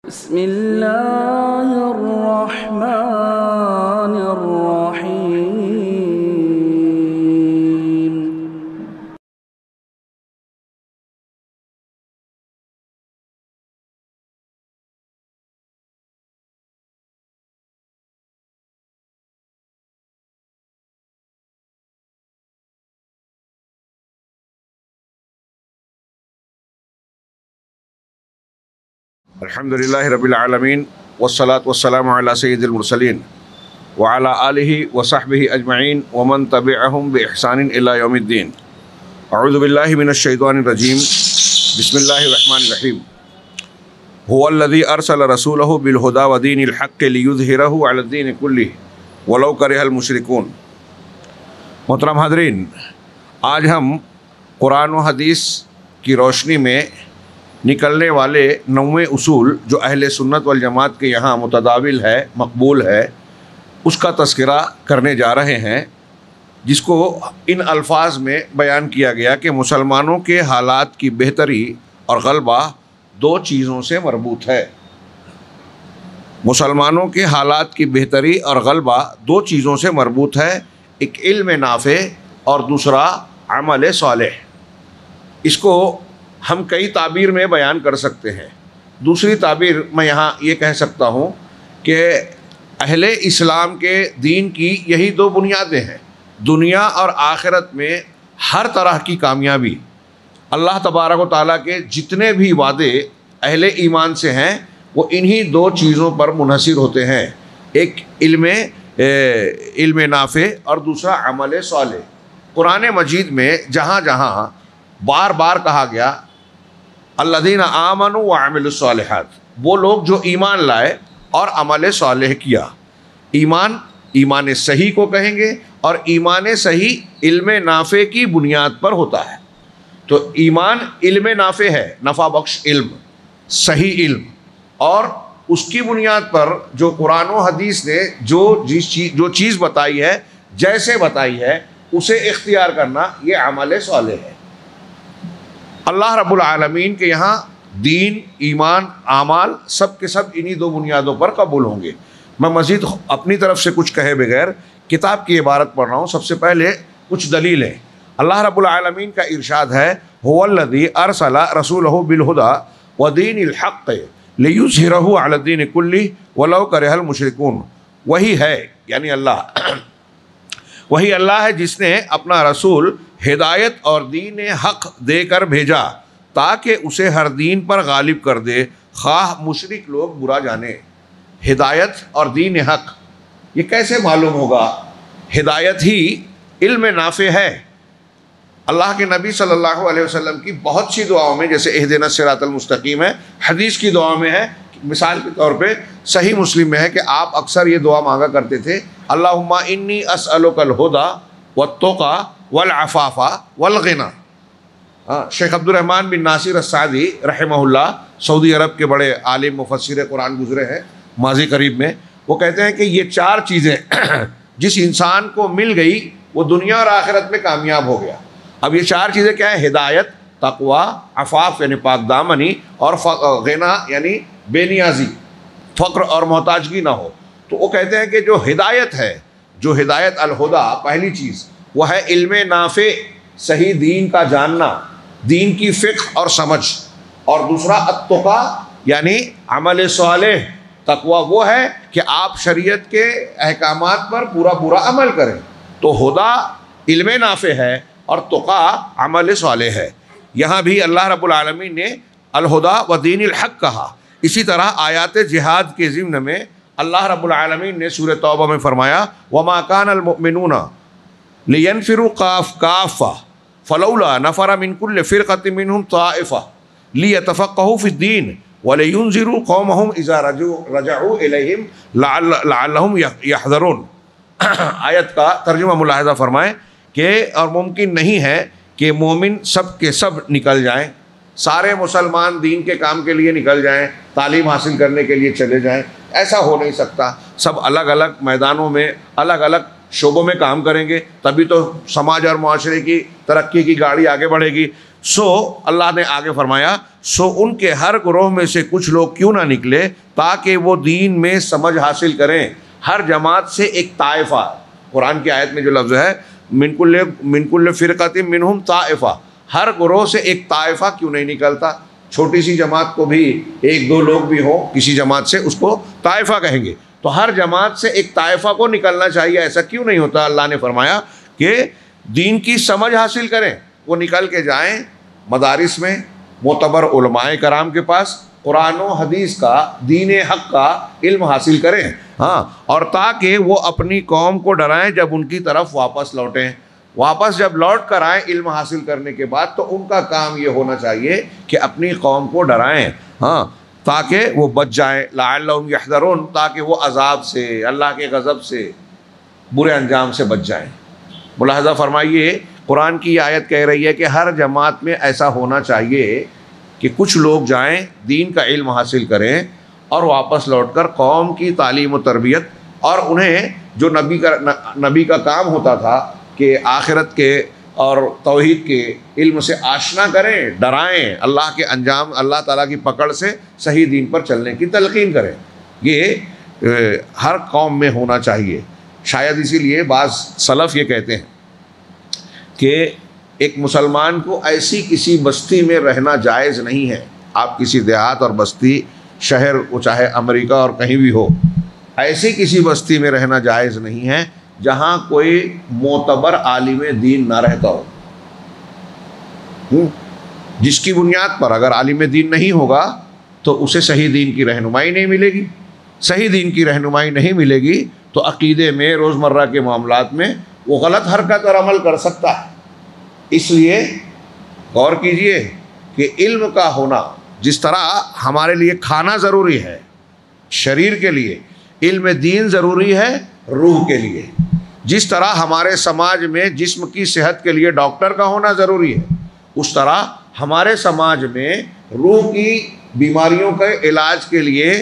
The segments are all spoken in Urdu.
بسم اللہ الرحمن الرحیم۔ الحمدللہ رب العالمین والصلاة والسلام علی سید المرسلین وعلی آلہ وصحبہ اجمعین ومن تبعہم بإحسان الی یوم الدین۔ اعوذ باللہ من الشیطان الرجیم، بسم اللہ الرحمن الرحیم۔ هو الذی ارسل رسولہ بالہدی ودین الحق لیظہرہ علی الدین کلہ ولو کرہ المشرکون۔ محترم حاضرین، آج ہم قرآن و حدیث کی روشنی میں نکلنے والے 9 اصول جو اہل سنت والجماعت کے یہاں متداول ہے، مقبول ہے، اس کا تذکرہ کرنے جا رہے ہیں، جس کو ان الفاظ میں بیان کیا گیا کہ مسلمانوں کے حالات کی بہتری اور غلبہ 2 چیزوں سے مربوط ہے۔ مسلمانوں کے حالات کی بہتری اور غلبہ 2 چیزوں سے مربوط ہے، ایک علم نافع اور دوسرا عمل صالح۔ اس کو ہم کئی تعبیر میں بیان کر سکتے ہیں۔ دوسری تعبیر میں یہاں یہ کہہ سکتا ہوں کہ اہل اسلام کے دین کی یہی 2 بنیادیں ہیں۔ دنیا اور آخرت میں ہر طرح کی کامیابی، اللہ تبارک و تعالیٰ کے جتنے بھی وعدے اہل ایمان سے ہیں وہ انہی 2 چیزوں پر منحصر ہوتے ہیں، ایک علم نافع اور دوسرا عمل صالح۔ قرآن مجید میں جہاں جہاں بار بار کہا گیا الذین آمنوا وعملوا الصالحات، وہ لوگ جو ایمان لائے اور عمل صالح کیا۔ ایمان صحیح کو کہیں گے، اور ایمان صحیح علم نافع کی بنیاد پر ہوتا ہے۔ تو ایمان علم نافع ہے، نفع بخش علم، صحیح علم، اور اس کی بنیاد پر جو قرآن و حدیث نے جو چیز بتائی ہے، جیسے بتائی ہے، اسے اختیار کرنا، یہ عمل صالح ہے۔ اللہ رب العالمین کے یہاں دین، ایمان، اعمال سب کے سب انہی 2 بنیادوں پر قبول ہوں گے۔ میں مزید اپنی طرف سے کچھ کہے بغیر کتاب کی عبارت پڑھ رہا ہوں۔ سب سے پہلے کچھ دلیلیں۔ اللہ رب العالمین کا ارشاد ہے هو الذی ارسل رسولہ بالہدی ودین الحق لیظہرہ علی الدین کلہ ولو کرہ المشرکون۔ وہی ہے، یعنی اللہ وہی اللہ ہے جس نے اپنا رسول ہدایت اور دین حق دے کر بھیجا تاکہ اسے ہر دین پر غالب کر دے، خواہ مشرک لوگ برا جانے۔ ہدایت اور دین حق، یہ کیسے معلوم ہوگا؟ ہدایت ہی علم نافع ہے۔ اللہ کے نبی صلی اللہ علیہ وسلم کی بہت سی دعاؤں میں، جیسے اہدنا الصراط المستقیم ہے، حدیث کی دعاؤں میں ہے، مثال کے طور پہ صحیح مسلم میں ہے کہ آپ اکثر یہ دعا مانگا کرتے تھے، اللہم انی اسألک الہدی والتقی والعفاف والغنی۔ شیخ عبد الرحمن بن ناصر السعدی رحمہ اللہ، سعودی عرب کے بڑے عالم مفسر قرآن گزرے ہیں ماضی قریب میں، وہ کہتے ہیں کہ یہ 4 چیزیں جس انسان کو مل گئی وہ دنیا اور آخرت میں کامیاب ہو گیا۔ اب یہ 4 چیزیں کیا ہیں؟ ہدایت، تقوی، عفاف یعنی پاک دامنی، اور غنا یعنی بے نیازی، فقر اور محتاجگی نہ ہو۔ تو وہ کہتے ہیں کہ جو ہدایت ہے، جو ہدایت الہدیٰ، پہلی چیز وہ ہے علم نافع، صحیح دین کا جاننا، دین کی فقہ اور سمجھ، اور دوسرا التقیٰ یعنی عمل صالح۔ تقوی وہ ہے کہ آپ شریعت کے احکامات پر پورا عمل کریں۔ تو ہدیٰ علم نافع ہے اور تقیٰ عمل صالح ہے۔ یہاں بھی اللہ رب العالمین نے الہدیٰ و دین الحق کہا۔ اسی طرح آیات جہاد کے ضمن میں اللہ رب العالمین نے سورہ توبہ میں فرمایا وَمَا كَانَ الْمُؤْمِنُونَ لِيَنْفِرُوا كَافَّةً فَلَوْلَا نَفَرَ مِنْ كُلِّ فِرْقَةٍ مِّنْهُمْ طَائِفَةٌ لِيَتَفَقَّهُوا فِي الدِّينِ وَلِيُنذِرُوا قَوْمَهُمْ إِذَا رَجَعُوا إِلَيْهِمْ لَعَلَّهُمْ يَحْذَرُونَ۔ آیت کا ترجمہ ملاحظہ فرمائیں کہ اور ممکن نہیں ہے کہ مومن سب کے سب نکل جائیں، سارے مسلمان دین کے کام کے لیے نکل جائیں، تعلیم حاصل کرنے کے لیے چلے جائیں، ایسا ہو نہیں سکتا۔ سب الگ الگ میدانوں میں، الگ الگ شعبوں میں کام کریں گے، تبھی تو سماج اور معاشرے کی ترقی کی گاڑی آگے بڑھے گی۔ سو اللہ نے آگے فرمایا سو ان کے ہر گروہ میں سے کچھ لوگ کیوں نہ نکلے تاکہ وہ دین میں سمجھ حاصل کریں. ہر جماعت سے ایک طائفہ، قرآن کی آیت میں جو لفظ ہے من کل فرقۃ منہم طائفہ، ہر گروہ سے ایک طائفہ کیوں نہیں نکلتا؟ چھوٹی سی جماعت کو بھی ایک دو لوگ بھی ہوں کسی جماعت سے، اس کو طائفہ کہیں گے. تو ہر جماعت سے ایک طائفہ کو نکلنا چاہیے. ایسا کیوں نہیں ہوتا؟ اللہ نے فرمایا کہ دین کی سمجھ حاصل کریں، وہ نکل کے جائیں مدارس میں، معتبر علماء کرام کے پاس، قرآن و حدیث کا، دین حق کا علم حاصل کریں. ہاں، اور تاکہ وہ اپنی قوم کو ڈرائیں جب ان کی طرف واپس لوٹیں. واپس جب لوٹ کر آئیں علم حاصل کرنے کے بعد، تو ان کا کام یہ ہونا چاہیے کہ اپنی قوم کو ڈرائیں، ہاں، تاکہ وہ بچ جائیں. لعلہم یحذرون، تاکہ وہ عذاب سے، اللہ کے غضب سے، برے انجام سے بچ جائیں. ملاحظہ فرمائیے، قرآن کی یہ آیت کہہ رہی ہے کہ ہر جماعت میں ایسا ہونا چاہیے کہ کچھ لوگ جائیں، دین کا علم حاصل کریں اور واپس لوٹ کر قوم کی تعلیم و تربیت، اور انہیں جو نبی کا کام ہوتا تھا کہ آخرت کے اور توحید کے علم سے آشنا کریں، ڈرائیں، اللہ کے انجام، اللہ تعالیٰ کی پکڑ سے صحیح دین پر چلنے کی تلقین کریں. یہ ہر قوم میں ہونا چاہیے. شاید اسی لیے بعض سلف یہ کہتے ہیں کہ ایک مسلمان کو ایسی کسی بستی میں رہنا جائز نہیں ہے. آپ کسی دیہات اور بستی، شہر، وہ چاہے امریکہ اور کہیں بھی ہو، ایسی کسی بستی میں رہنا جائز نہیں ہے جہاں کوئی معتبر عالم دین نہ رہتا ہو. جس کی بنیاد پر اگر عالم دین نہیں ہوگا تو اسے صحیح دین کی رہنمائی نہیں ملے گی. صحیح دین کی رہنمائی نہیں ملے گی تو عقیدے میں، روزمرہ کے معاملات میں وہ غلط حرکت اور عمل کر سکتا ہے. اس لیے غور کیجئے کہ علم کا ہونا، جس طرح ہمارے لیے کھانا ضروری ہے شریر کے لیے، علم دین ضروری ہے روح کے لیے. جس طرح ہمارے سماج میں جسم کی صحت کے لیے ڈاکٹر کا ہونا ضروری ہے، اس طرح ہمارے سماج میں روح کی بیماریوں کے علاج کے لیے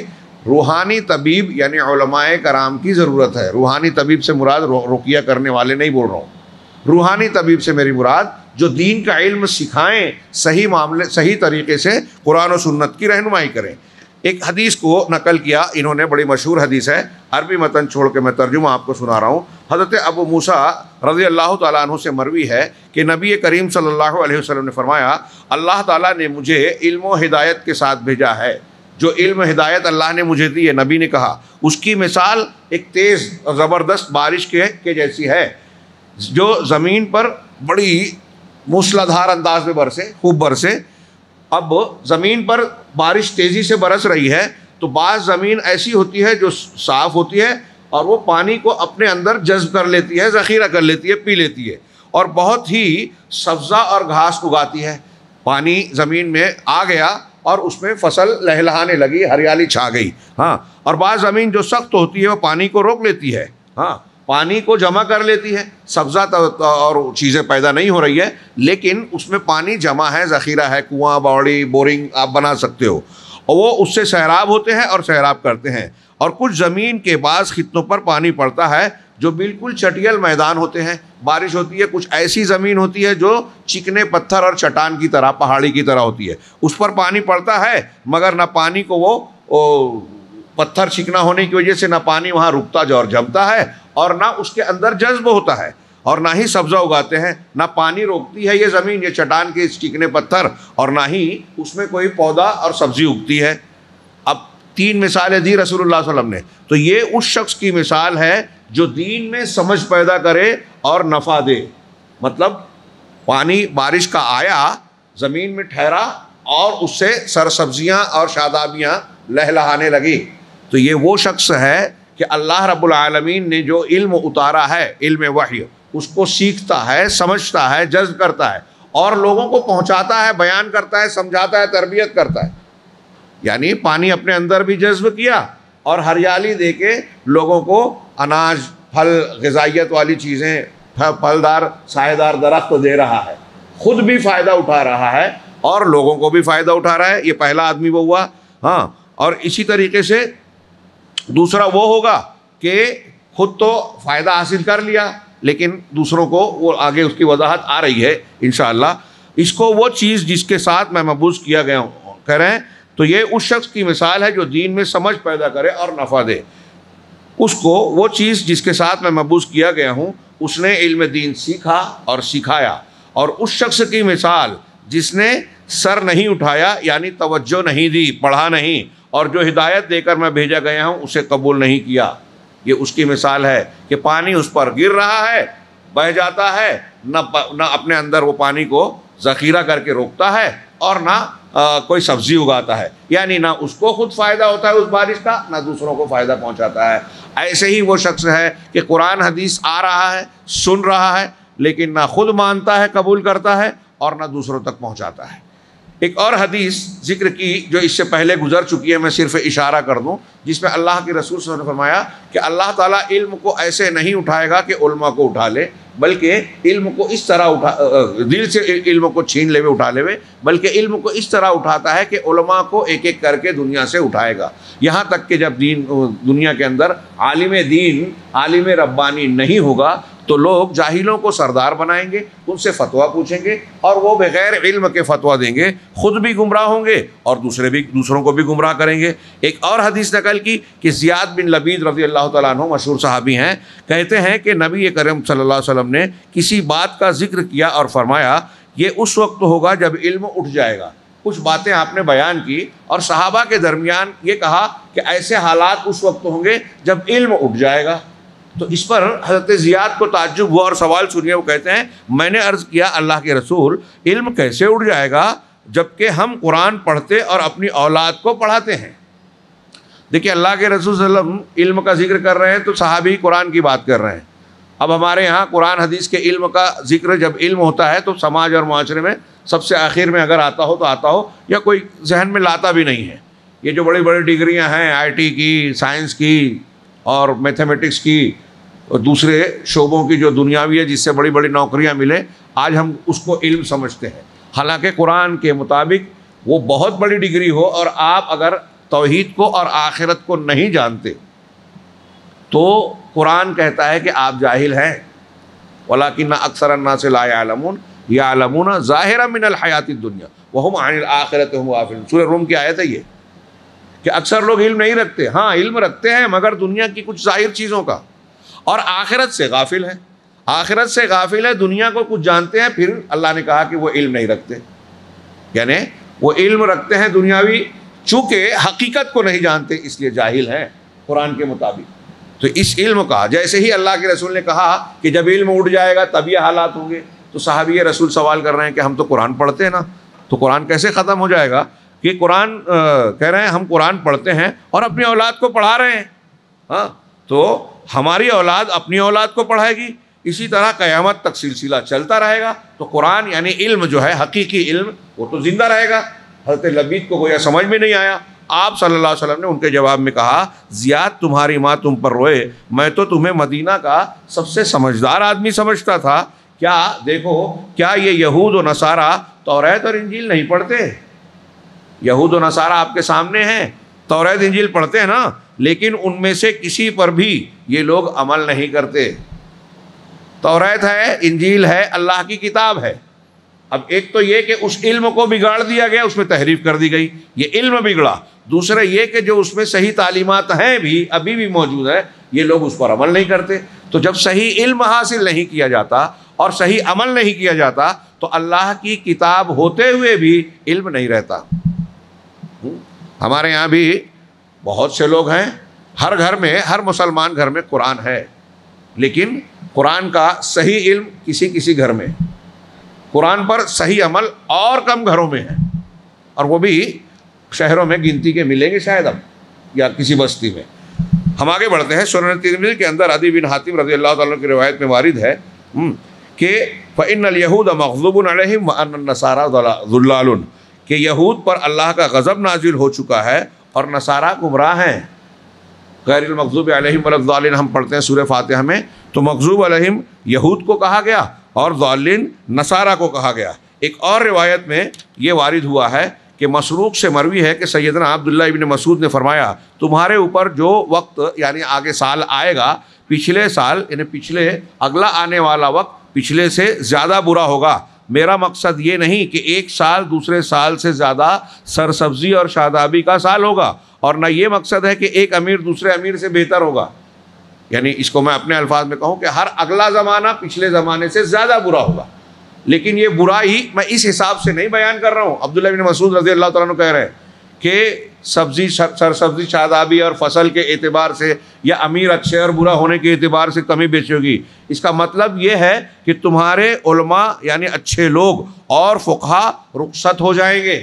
روحانی طبیب یعنی علماء کرام کی ضرورت ہے. روحانی طبیب سے مراد رقیہ کرنے والے نہیں بول رہا ہوں. روحانی طبیب سے میری مراد جو دین کا علم سکھائیں، صحیح معاملے، صحیح طریقے سے قرآن و سنت کی رہنمائی کریں. ایک حدیث کو نقل کیا انہوں نے، بڑی مشہور حدیث ہے، عربی متن چھوڑ کے میں ترجمہ آپ کو سنا رہا ہوں. حضرت ابو موسیٰ رضی اللہ تعالیٰ عنہ سے مروی ہے کہ نبی کریم صلی اللہ علیہ وسلم نے فرمایا، اللہ تعالیٰ نے مجھے علم و ہدایت کے ساتھ بھیجا ہے. جو علم ہدایت اللہ نے مجھے دی ہے، نبی نے کہا، اس کی مثال ایک تیز زبردست بارش کے جیسی ہے جو زمین پر بڑی موسلادھار انداز میں برسے، خوب برسے. اب زمین پر بارش تیزی سے برس رہی ہے تو بعض زمین ایسی ہوتی ہے جو صاف ہوتی ہے اور وہ پانی کو اپنے اندر جذب کر لیتی ہے، ذخیرہ کر لیتی ہے، پی لیتی ہے، اور بہت ہی سبزہ اور گھاس اگاتی ہے. پانی زمین میں آ گیا اور اس میں فصل لہلہانے لگی، ہریالی چھا گئی. ہاں، اور بعض زمین جو سخت ہوتی ہے وہ پانی کو روک لیتی ہے، ہاں، پانی کو جمع کر لیتی ہے. سبزہ اور چیزیں پیدا نہیں ہو رہی ہے لیکن اس میں پانی جمع ہے، ذخیرہ ہے، کنواں، باوڑی، بورنگ آپ بنا سکتے ہو، اور وہ اس سے سیراب ہوتے ہیں اور سیراب کرتے ہیں. اور کچھ زمین کے بعض خطوں پر پانی پڑتا ہے جو بالکل چٹیل میدان ہوتے ہیں. بارش ہوتی ہے، کچھ ایسی زمین ہوتی ہے جو چکنے پتھر اور چٹان کی طرح، پہاڑی کی طرح ہوتی ہے، اس پر پانی پڑتا ہے مگر نہ پانی کو وہ پتھر چکنا ہونے کی وجہ سے نہ پانی وہاں رکتا اور جمتا ہے اور نہ اس کے اندر جذب ہوتا ہے اور نہ ہی سبزہ اگاتے ہیں. نہ پانی روکتی ہے یہ زمین، یہ چٹان کے چکنے پتھر، اور نہ ہی اس میں کوئی پودا اور سبزی اگتی ہے. اب 3 مثالیں دی رسول اللہ صلی اللہ علیہ وسلم نے. تو یہ اس شخص کی مثال ہے جو دین میں سمجھ پیدا کرے اور نفع دے. مطلب پانی بارش کا آیا، زمین میں ٹھہرا اور اس سے سرسبزیاں اور شادابیاں لہلہانے لگی، تو یہ وہ شخص ہے کہ اللہ رب العالمین نے جو علم اتارا ہے، علم وحی، اس کو سیکھتا ہے، سمجھتا ہے، جذب کرتا ہے اور لوگوں کو پہنچاتا ہے، بیان کرتا ہے، سمجھاتا ہے، تربیت کرتا ہے. یعنی پانی اپنے اندر بھی جذب کیا اور ہریالی دے کے لوگوں کو اناج، پھل، غذائیت والی چیزیں، پھلدار سایہ دار درخت دے رہا ہے، خود بھی فائدہ اٹھا رہا ہے اور لوگوں کو بھی فائدہ اٹھا رہا ہے. یہ پہلا آدمی وہ ہوا. ہاں، اور اسی طریقے سے دوسرا وہ ہوگا کہ خود تو فائدہ حاصل کر لیا لیکن دوسروں کو، وہ آگے اس کی وضاحت آ رہی ہے انشاءاللہ. اس کو وہ چیز جس کے ساتھ میں مبعوث کیا گیا ہوں کہہ رہے ہیں، تو یہ اس شخص کی مثال ہے جو دین میں سمجھ پیدا کرے اور نفع دے۔ اس کو وہ چیز جس کے ساتھ میں مبعوث کیا گیا ہوں اس نے علم دین سیکھا اور سکھایا، اور اس شخص کی مثال جس نے سر نہیں اٹھایا یعنی توجہ نہیں دی، پڑھا نہیں، اور جو ہدایت دے کر میں بھیجا گیا ہوں اسے قبول نہیں کیا، یہ اس کی مثال ہے کہ پانی اس پر گر رہا ہے، بہہ جاتا ہے، نہ اپنے اندر وہ پانی کو ذخیرہ کر کے روکتا ہے اور نہ کوئی سبزی اگاتا ہے، یعنی نہ اس کو خود فائدہ ہوتا ہے اس بارش کا، نہ دوسروں کو فائدہ پہنچاتا ہے۔ ایسے ہی وہ شخص ہے کہ قرآن حدیث آ رہا ہے، سن رہا ہے، لیکن نہ خود مانتا ہے، قبول کرتا ہے، اور نہ دوسروں تک پہنچاتا ہے۔ ایک اور حدیث ذکر کی جو اس سے پہلے گزر چکی ہے، میں صرف اشارہ کر دوں، جس میں اللہ کے رسول صلی اللہ علیہ وسلم نے فرمایا کہ اللہ تعالیٰ علم کو ایسے نہیں اٹھائے گا کہ علماء کو اٹھا لے، بلکہ علم کو اس طرح دل سے علم کو چھین لے اٹھا لے، بلکہ علم کو اس طرح اٹھاتا ہے کہ علماء کو ایک ایک کر کے دنیا سے اٹھائے گا، یہاں تک کہ جب دنیا کے اندر عالم دین، عالم ربانی نہیں ہوگا تو لوگ جاہلوں کو سردار بنائیں گے، ان سے فتویٰ پوچھیں گے، اور وہ بغیر علم کے فتویٰ دیں گے، خود بھی گمراہ ہوں گے اور دوسروں کو بھی گمراہ کریں گے۔ ایک اور حدیث نقل کی کہ زیاد بن لبید رضی اللہ تعالیٰ عنہ مشہور صحابی ہیں، کہتے ہیں کہ نبی کریم صلی اللہ علیہ وسلم نے کسی بات کا ذکر کیا اور فرمایا یہ اس وقت ہوگا جب علم اٹھ جائے گا۔ کچھ باتیں آپ نے بیان کی اور صحابہ کے درمیان یہ کہا کہ ایسے حالات اس وقت ہوں گے جب علم اٹھ جائے گا۔ تو اس پر حضرت زیاد کو تعجب ہوا اور سوال سنیے، وہ کہتے ہیں میں نے عرض کیا اللہ کے رسول علم کیسے اٹھ جائے گا جبکہ ہم قرآن پڑھتے اور اپنی اولاد کو پڑھاتے ہیں۔ دیکھیے اللہ کے رسول صلی اللہ علیہ وسلم علم کا ذکر کر رہے ہیں تو صحابی قرآن کی بات کر رہے ہیں۔ اب ہمارے یہاں قرآن حدیث کے علم کا ذکر جب علم ہوتا ہے تو سماج اور معاشرے میں سب سے آخر میں اگر آتا ہو تو آتا ہو، یا کوئی ذہن میں لاتا بھی نہیں ہے۔ یہ جو بڑی بڑی ڈگریاں ہیں آئی ٹی کی، سائنس کی اور میتھمیٹکس کی اور دوسرے شعبوں کی جو دنیاوی ہے جس سے بڑی بڑی نوکریاں ملے، آج ہم اس کو علم سمجھتے ہیں، حالانکہ قرآن کے مطابق وہ بہت بڑی ڈگری ہو اور آپ اگر توحید کو اور آخرت کو نہیں جانتے تو قرآن کہتا ہے کہ آپ جاہل ہیں۔ وَلَٰكِنَّ أَكْثَرَ النَّاسِ لَا يَعْلَمُونَ يَعْلَمُونَ ظَاهِرًا مِنَ الْحَيَاةِ الدُّنْيَا وَهُمْ عَنِ الْآخِرَةِ هُمْ غَافِلُونَ۔ سورہ روم کی آیت ہے یہ کہ اکثر لوگ علم نہیں رکھتے، ہاں علم رکھتے ہیں مگر دنیا کی کچھ ظاہر چیزوں کا، اور آخرت سے غافل ہے، آخرت سے غافل ہے، دنیا کو کچھ جانتے ہیں، پھر اللہ نے کہا کہ وہ علم نہیں رکھتے، یعنی وہ علم رکھتے ہیں دنیاوی، چونکہ حقیقت کو نہیں جانتے اس لیے جاہل ہیں قرآن کے مطابق۔ تو اس علم کا جیسے ہی اللہ کے رسول نے کہا کہ جب علم اٹھ جائے گا تب یہ حالات ہوں گے، تو صحابی رسول سوال کر رہے ہیں کہ ہم تو قرآن پڑھتے ہیں نا، تو قرآن کیسے ختم ہو جائے گا؟ کہ قرآن کہہ رہے ہیں ہم قرآن پڑھتے ہیں اور اپنی اولاد کو پڑھا رہے ہیں، ہاں تو ہماری اولاد اپنی اولاد کو پڑھائے گی، اسی طرح قیامت تک سلسلہ چلتا رہے گا۔ تو قرآن یعنی علم جو ہے حقیقی علم وہ تو زندہ رہے گا۔ حضرت لبید کو گویا سمجھ میں نہیں آیا، آپ صلی اللہ علیہ وسلم نے ان کے جواب میں کہا زیاد تمہاری ماں تم پر روئے، میں تو تمہیں مدینہ کا سب سے سمجھدار آدمی سمجھتا تھا، کیا دیکھو کیا یہ یہود و نصارہ توریت اور انجیل نہیں پڑھتے؟ یہود و نصارہ آپ کے سامنے ہیں، توریت انجیل پڑھتے ہیں نا، لیکن ان میں سے کسی پر بھی یہ لوگ عمل نہیں کرتے۔ توریت ہے، انجیل ہے، اللہ کی کتاب ہے۔ اب ایک تو یہ کہ اس علم کو بگاڑ دیا گیا، اس میں تحریف کر دی گئی، یہ علم بگڑا۔ دوسرا یہ کہ جو اس میں صحیح تعلیمات ہیں بھی ابھی بھی موجود ہے، یہ لوگ اس پر عمل نہیں کرتے۔ تو جب صحیح علم حاصل نہیں کیا جاتا اور صحیح عمل نہیں کیا جاتا تو اللہ کی کتاب ہوتے ہوئے بھی علم نہیں رہتا۔ ہمارے یہاں بھی بہت سے لوگ ہیں، ہر گھر میں، ہر مسلمان گھر میں قرآن ہے، لیکن قرآن کا صحیح علم کسی کسی گھر میں، قرآن پر صحیح عمل اور کم گھروں میں ہے، اور وہ بھی شہروں میں گنتی کے ملیں گے شاید اب، یا کسی بستی میں۔ ہم آگے بڑھتے ہیں۔ سنن ترمذی کے اندر عدی بن حاتم رضی اللہ تعالیٰ کی روایت میں وارد ہے کہ فَإِنَّ الْيَهُودَ مَغْضُوبٌ عَلَيْهِمْ وَأَنَّ النَّصَارَىٰ ضُلَّالٌ، کہ یہود پر اللہ کا غضب نازل ہو چکا ہے اور نصارہ گمراہ ہیں۔ غیر المغضوب علیہم ولا الضالین ہم پڑھتے ہیں سورہ فاتحہ میں، تو مغضوب علیہم یہود کو کہا گیا اور ضالین نصارہ کو کہا گیا۔ ایک اور روایت میں یہ وارد ہوا ہے کہ مسروق سے مروی ہے کہ سیدنا عبداللہ ابن مسعود نے فرمایا تمہارے اوپر جو وقت یعنی آگے سال آئے گا، پچھلے سال یعنی اگلا آنے والا وقت پچھلے سے زیادہ برا ہوگا، میرا مقصد یہ نہیں کہ ایک سال دوسرے سال سے زیادہ سرسبزی اور شادابی کا سال ہوگا، اور نہ یہ مقصد ہے کہ ایک امیر دوسرے امیر سے بہتر ہوگا. یعنی اس کو میں اپنے الفاظ میں کہوں کہ ہر اگلا زمانہ پچھلے زمانے سے زیادہ برا ہوگا، لیکن یہ برائی میں اس حساب سے نہیں بیان کر رہا ہوں. عبداللہ بن مسعود رضی اللہ تعالیٰ عنہ کہہ رہے ہیں کہ سبزی سرسبزی شادابی اور فصل کے اعتبار سے یا امیر اچھے اور برا ہونے کے اعتبار سے کمی بیچے گی. اس کا مطلب یہ ہے کہ تمہارے علماء یعنی اچھے لوگ اور فقہا رخصت ہو جائیں گے.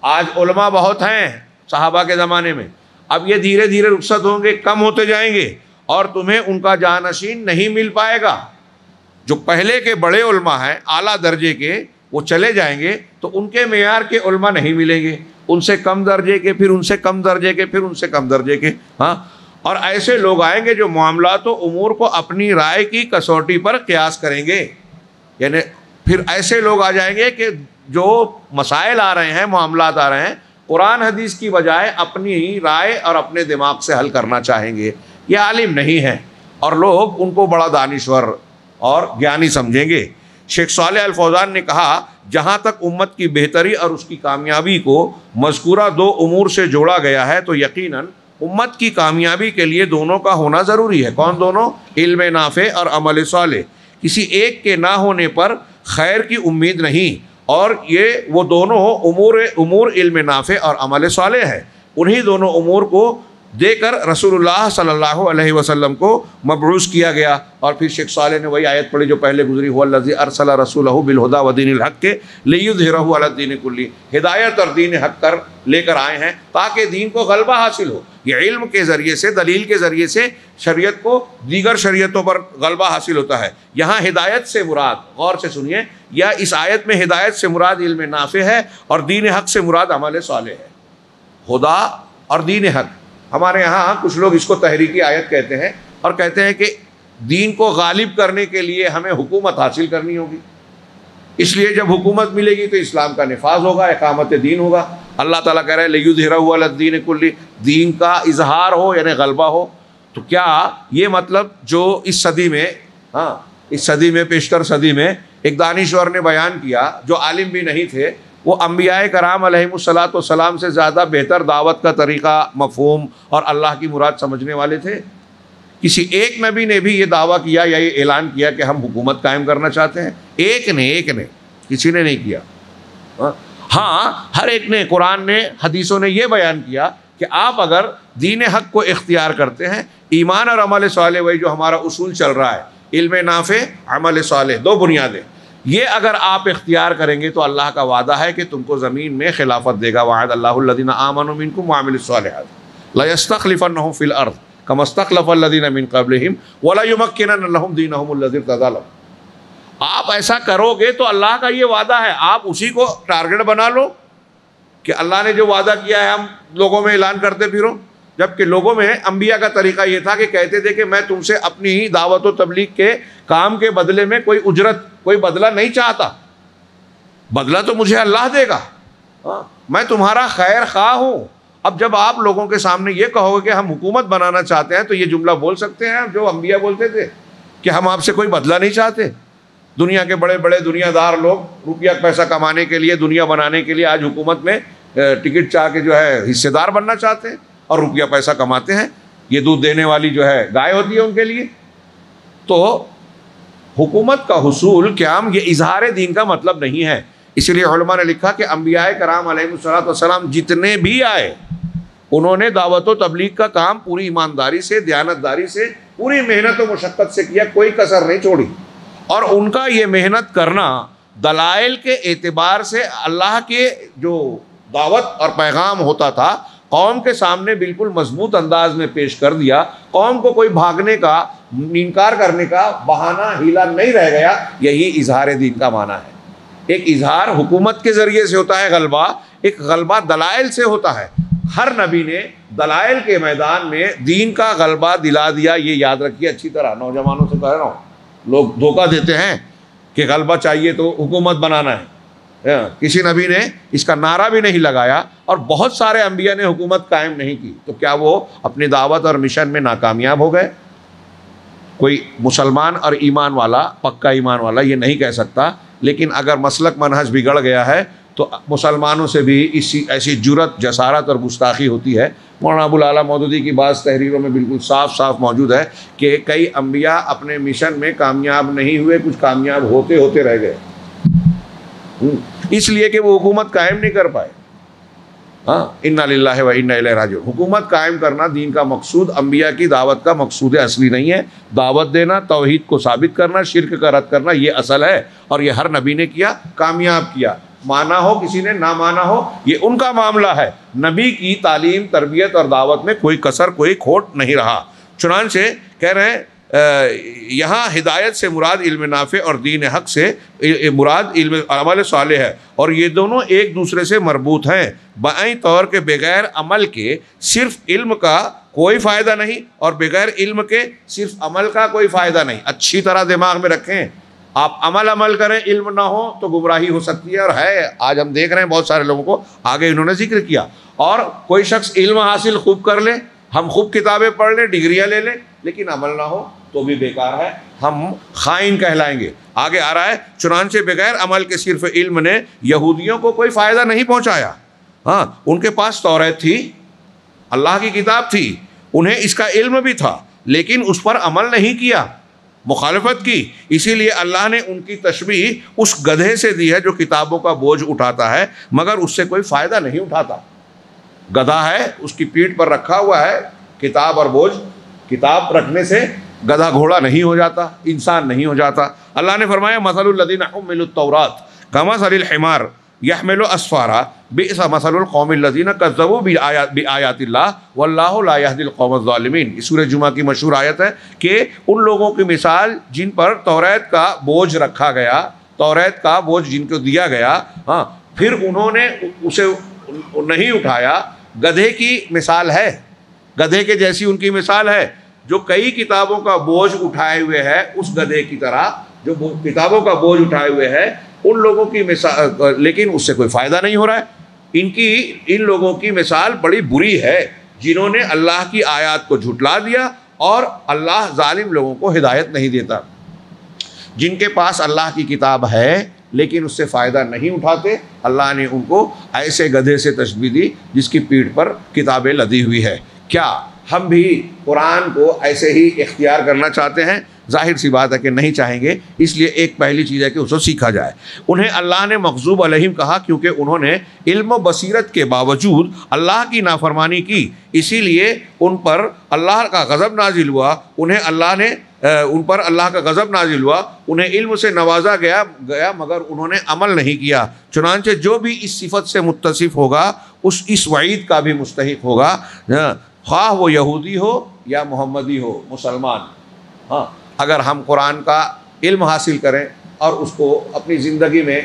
آج علماء بہت ہیں صحابہ کے زمانے میں، اب یہ دھیرے دھیرے رخصت ہوں گے، کم ہوتے جائیں گے، اور تمہیں ان کا جانشین نہیں مل پائے گا. جو پہلے کے بڑے علماء ہیں اعلیٰ درجے کے، وہ چلے جائیں گے تو ان کے معیار کے علماء نہیں ملیں گے، ان سے کم درجے کے، پھر ان سے کم درجے کے، پھر ان سے کم درجے کے. ہاں، اور ایسے لوگ آئیں گے جو معاملات و امور کو اپنی رائے کی کسوٹی پر قیاس کریں گے. یعنی پھر ایسے لوگ آ جائیں گے کہ جو مسائل آ رہے ہیں، معاملات آ رہے ہیں، قرآن حدیث کی بجائے اپنی رائے اور اپنے دماغ سے حل کرنا چاہیں گے. یہ عالم نہیں ہیں اور لوگ ان کو بڑا دانشور اور گیانی سمجھیں گے. شیخ صالح الفوزان نے کہا جہاں تک امت کی بہتری اور اس کی کامیابی کو مذکورہ دو امور سے جوڑا گیا ہے تو یقیناً امت کی کامیابی کے لیے دونوں کا ہونا ضروری ہے. کون دونوں؟ علم نافع اور عمل صالح. کسی ایک کے نہ ہونے پر خیر کی امید نہیں، اور یہ وہ دونوں امور علم نافع اور عمل صالح ہے. انہی دونوں امور کو دے کر رسول اللہ صلی اللہ علیہ وسلم کو مبعوث کیا گیا. اور پھر شیخ صالح نے وہی آیت پڑھی جو پہلے گزری، هو الذی ارسل رسولہ بالہدی ودین الحق لیظہرہ علی الدین کلہ. ہدایت اور دین حق کر لے کر آئے ہیں تاکہ دین کو غلبہ حاصل ہو. یہ علم کے ذریعے سے، دلیل کے ذریعے سے شریعت کو دیگر شریعتوں پر غلبہ حاصل ہوتا ہے. یہاں ہدایت سے مراد، غور سے سنیے، یا اس آیت میں ہدایت سے مراد علم نافع ہے اور دین حق سے مراد عمل صالح ہے. خدا اور دین حق، ہمارے ہاں کچھ لوگ اس کو تحریکی آیت کہتے ہیں اور کہتے ہیں کہ دین کو غالب کرنے کے لیے ہمیں حکومت حاصل کرنی ہوگی، اس لیے جب حکومت ملے گی تو اسلام کا نفاذ ہوگا، اقامت دین ہوگا. اللہ تعالیٰ کہہ رہے ہیں لیظہرہ علی الدین کلہ، دین کا اظہار ہو یعنی غلبہ ہو. تو کیا یہ مطلب جو اس صدی میں، اس صدی میں، پیشتر صدی میں ایک دانشور نے بیان کیا جو عالم بھی نہیں تھے، وہ انبیاء کرام علیہم الصلاۃ والسلام سے زیادہ بہتر دعوت کا طریقہ، مفہوم اور اللہ کی مراد سمجھنے والے تھے؟ کسی ایک نبی نے بھی یہ دعویٰ کیا یا یہ اعلان کیا کہ ہم حکومت قائم کرنا چاہتے ہیں؟ ایک نے کسی نے نہیں کیا. ہاں، ہر ایک نے، قرآن نے، حدیثوں نے یہ بیان کیا کہ آپ اگر دین حق کو اختیار کرتے ہیں، ایمان اور عمل صالح، وہی جو ہمارا اصول چل رہا ہے، علم نافع، عمل صالح، دو بنیادیں، یہ اگر آپ اختیار کریں گے تو اللہ کا وعدہ ہے کہ تم کو زمین میں خلافت دے گا. وعد اللہ الذین آمنوا منکم وعملوا الصالحات لیستخلفنہم فی الارض کما استخلف الذین من قبلہم ولیمکنن لہم دینہم الذی ارتضی لہم. آپ ایسا کرو گے تو اللہ کا یہ وعدہ ہے، آپ اسی کو ٹارگٹ بنا لو کہ اللہ نے جو وعدہ کیا ہے ہم لوگوں میں اعلان کرتے پھرو. جبکہ لوگوں میں انبیاء کا طریقہ یہ تھا کہ کہتے تھے کہ میں تم سے اپنی ہی دعوت و تبلیغ کے کام کے بدلے میں کوئی اجرت، کوئی بدلہ نہیں چاہتا، بدلہ تو مجھے اللہ دے گا، میں تمہارا خیر خواہ ہوں. اب جب آپ لوگوں کے سامنے یہ کہو گے کہ ہم حکومت بنانا چاہتے ہیں تو یہ جملہ بول سکتے ہیں جو انبیاء بولتے تھے کہ ہم آپ سے کوئی بدلہ نہیں چاہتے. دنیا کے بڑے بڑے دنیا دار لوگ روپیہ پیسہ کمانے کے لیے، دنیا بنانے کے لیے آج حکومت میں ٹکٹ چاہ کے جو ہے حصے دار بننا چاہتے ہیں اور روپیہ پیسہ کماتے ہیں. یہ دودھ دینے والی جو ہے گائے ہوتی ہے ان کے لیے. تو حکومت کا حصول قیام یہ اظہار دین کا مطلب نہیں ہے. اس لیے علماء نے لکھا کہ انبیاء کرام علیہ الصلوۃ والسلام جتنے بھی آئے انہوں نے دعوت و تبلیغ کا کام پوری ایمانداری سے، دیانتداری سے، پوری محنت و مشقت سے کیا، کوئی کسر نہیں چھوڑی. اور ان کا یہ محنت کرنا دلائل کے اعتبار سے اللہ کے جو دعوت اور پیغام ہوتا تھا قوم کے سامنے بالکل مضبوط انداز میں پیش کر دیا. قوم کو کوئی بھاگنے کا، انکار کرنے کا بہانہ، ہیلا نہیں رہ گیا. یہی اظہار دین کا معنی ہے. ایک اظہار حکومت کے ذریعے سے ہوتا ہے غلبہ، ایک غلبہ دلائل سے ہوتا ہے. ہر نبی نے دلائل کے میدان میں دین کا غلبہ دلا دیا. یہ یاد رکھیے اچھی طرح، نوجوانوں سے کہہ رہا ہوں، لوگ دھوکہ دیتے ہیں کہ غلبہ چاہیے تو حکومت بنانا ہے. کسی نبی نے اس کا نعرہ بھی نہیں لگایا اور بہت سارے انبیاء نے حکومت قائم نہیں کی. تو کیا وہ اپنی دعوت اور مشن میں ناکامیاب ہو گئے؟ کوئی مسلمان اور ایمان والا، پکا ایمان والا، یہ نہیں کہہ سکتا لیکن اگر مسلک منہج بگڑ گیا ہے تو مسلمانوں سے بھی ایسی جرت، جسارت اور گستاخی ہوتی ہے۔ مولانا ابو الاعلیٰ مودودی کی بعض تحریروں میں بالکل صاف صاف موجود ہے کہ کئی انبیاء اپنے مشن میں کامیاب نہیں ہوئے، کچھ کامیاب ہوتے ہوتے رہ گئے، اس لیے کہ وہ حکومت قائم نہیں کر پائے۔ ہاں، انا للہ و انا الیہ راجعون۔ حکومت قائم کرنا دین کا مقصود، انبیاء کی دعوت کا مقصود اصلی نہیں ہے۔ دعوت دینا، توحید کو ثابت کرنا، شرک کا رد کرنا، یہ اصل ہے، اور یہ ہر نبی نے کیا، کامیاب کیا۔ مانا ہو کسی نے، نہ مانا ہو، یہ ان کا معاملہ ہے۔ نبی کی تعلیم، تربیت اور دعوت میں کوئی کسر، کوئی کھوٹ نہیں رہا۔ چنانچہ کہہ رہے ہیں یہاں ہدایت سے مراد علم نافع اور دین حق سے مراد علم عمل صالح ہے، اور یہ دونوں ایک دوسرے سے مربوط ہیں، بائیں طور کے بغیر عمل کے صرف علم کا کوئی فائدہ نہیں، اور بغیر علم کے صرف عمل کا کوئی فائدہ نہیں۔ اچھی طرح دماغ میں رکھیں، آپ عمل کریں، علم نہ ہو تو گمراہی ہو سکتی ہے، اور ہے آج ہم دیکھ رہے ہیں بہت سارے لوگوں کو، آگے انہوں نے ذکر کیا۔ اور کوئی شخص علم حاصل خوب کر لے، ہم خوب کتابیں پڑھ لیں، ڈگریاں لے لیں، لیکن عمل نہ ہو تو بھی بیکار ہے، ہم خائن کہلائیں گے۔ آگے آ رہا ہے، چنانچہ بغیر عمل کے صرف علم نے یہودیوں کو کوئی فائدہ نہیں پہنچایا۔ ہاں، ان کے پاس توریت تھی، اللہ کی کتاب تھی، انہیں اس کا علم بھی تھا، لیکن اس پر عمل نہیں کیا، مخالفت کی۔ اسی لیے اللہ نے ان کی تشبیہ اس گدھے سے دی ہے جو کتابوں کا بوجھ اٹھاتا ہے مگر اس سے کوئی فائدہ نہیں اٹھاتا۔ گدھا ہے، اس کی پیٹھ پر رکھا ہوا ہے کتاب اور بوجھ، کتاب رکھنے سے گدھا گھوڑا نہیں ہو جاتا، انسان نہیں ہو جاتا۔ اللہ نے فرمایا مثل الذین حملوا التوراۃ کمثل الحمار یحمل اسفارا بئس مثل القوم الذین کذبوا بآیات اللہ واللہ لا یہدی القوم الظالمین۔ اس سورہ جمعہ کی مشہور آیت ہے کہ ان لوگوں کی مثال جن پر توریت کا بوجھ رکھا گیا، توریت کا بوجھ جن کو دیا گیا، ہاں، پھر انہوں نے اسے نہیں اٹھایا، گدھے کی مثال ہے، گدھے کے جیسی ان کی مثال ہے جو کئی کتابوں کا بوجھ اٹھائے ہوئے ہے، اس گدھے کی طرح جو کتابوں کا بوجھ اٹھائے ہوئے ہے ان لوگوں کی مثال، لیکن اس سے کوئی فائدہ نہیں ہو رہا ہے۔ ان لوگوں کی مثال بڑی بری ہے جنہوں نے اللہ کی آیات کو جھٹلا دیا، اور اللہ ظالم لوگوں کو ہدایت نہیں دیتا۔ جن کے پاس اللہ کی کتاب ہے لیکن اس سے فائدہ نہیں اٹھاتے، اللہ نے ان کو ایسے گدھے سے تشبیہ دی جس کی پیٹھ پر کتابیں لدی ہوئی ہے۔ کیا ہم بھی قرآن کو ایسے ہی اختیار کرنا چاہتے ہیں؟ ظاہر سی بات ہے کہ نہیں چاہیں گے، اس لیے ایک پہلی چیز ہے کہ اسے سیکھا جائے۔ انہیں اللہ نے مغضوب علیہم کہا کیونکہ انہوں نے علم و بصیرت کے باوجود اللہ کی نافرمانی کی، اسی لیے ان پر اللہ کا غضب نازل ہوا، ان پر اللہ کا غضب نازل ہوا، انہیں علم سے نوازا گیا مگر انہوں نے عمل نہیں کیا۔ چنانچہ جو بھی اس صفت سے متصف ہوگا اس وعید کا بھی مستحق ہوگا، خواہ وہ یہودی ہو یا محمدی ہو، مسلمان۔ ہاں، اگر ہم قرآن کا علم حاصل کریں اور اس کو اپنی زندگی میں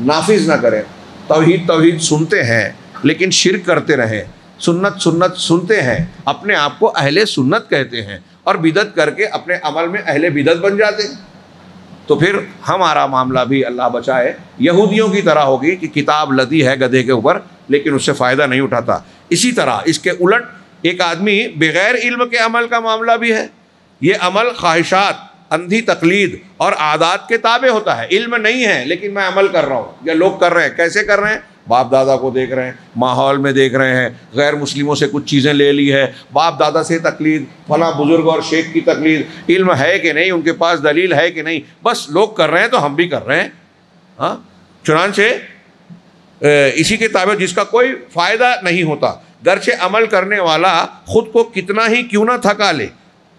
نافذ نہ کریں، توحید سنتے ہیں لیکن شرک کرتے رہیں، سنت سنتے ہیں، اپنے آپ کو اہل سنت کہتے ہیں اور بدعت کر کے اپنے عمل میں اہل بدعت بن جاتے ہیں، تو پھر ہمارا معاملہ بھی اللہ بچائے یہودیوں کی طرح ہوگی کہ کتاب لدی ہے گدھے کے اوپر لیکن اس سے فائدہ نہیں اٹھاتا۔ اسی طرح اس کے الٹ ایک آدمی بغیر علم کے عمل کا معاملہ بھی ہے، یہ عمل خواہشات، اندھی تقلید اور عادات کے تابع ہوتا ہے۔ علم نہیں ہے لیکن میں عمل کر رہا ہوں، یا لوگ کر رہے ہیں، کیسے کر رہے ہیں؟ باپ دادا کو دیکھ رہے ہیں، ماحول میں دیکھ رہے ہیں، غیر مسلموں سے کچھ چیزیں لے لی ہے، باپ دادا سے تقلید، فلاں بزرگ اور شیخ کی تقلید، علم ہے کہ نہیں، ان کے پاس دلیل ہے کہ نہیں، بس لوگ کر رہے ہیں تو ہم بھی کر رہے ہیں۔ ہاں، چنانچہ اسی کے تابع جس کا کوئی فائدہ نہیں ہوتا، گرچہ عمل کرنے والا خود کو کتنا ہی کیوں نہ تھکا لے،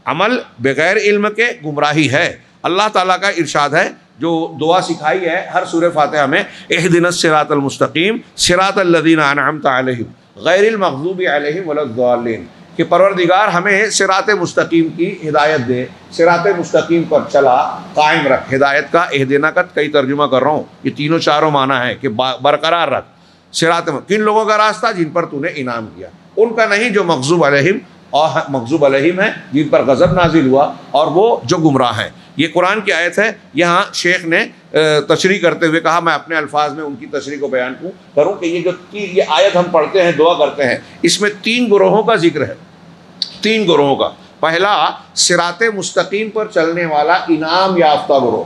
عمل بغیر علم کے گمراہی ہے۔ اللہ تعالیٰ کا ارشاد ہے جو دعا سکھائی ہے ہر سورہ فاتحہ میں، اہدنا الصراط المستقیم صراط الذین انعمت علیہم غیر المغضوب علیہم ولا الضالین، کہ پروردگار ہمیں صراط مستقیم کی ہدایت دے، صراط مستقیم پر چلا قائم رکھ۔ ہدایت کا اہدنا کا کئی ترجمہ کر رہا ہوں، یہ تینوں چاروں معنی ہے کہ برقرار رکھ۔ صراط کن لوگوں کا راستہ؟ جن پر تو نے انعام کیا، ان کا نہیں جو مغضوب علیہم ہیں، جن پر غضب نازل ہوا اور وہ جو گمراہ ہیں۔ یہ قرآن کی آیت ہے، یہاں شیخ نے تشریح کرتے ہوئے کہا، میں اپنے الفاظ میں ان کی تشریح کو بیان کروں کہ یہ آیت ہم پڑھتے ہیں، دعا کرتے ہیں، اس میں 3 گروہوں کا ذکر ہے، 3 گروہوں کا۔ پہلا صراط مستقیم پر چلنے والا انعام یافتہ گروہ،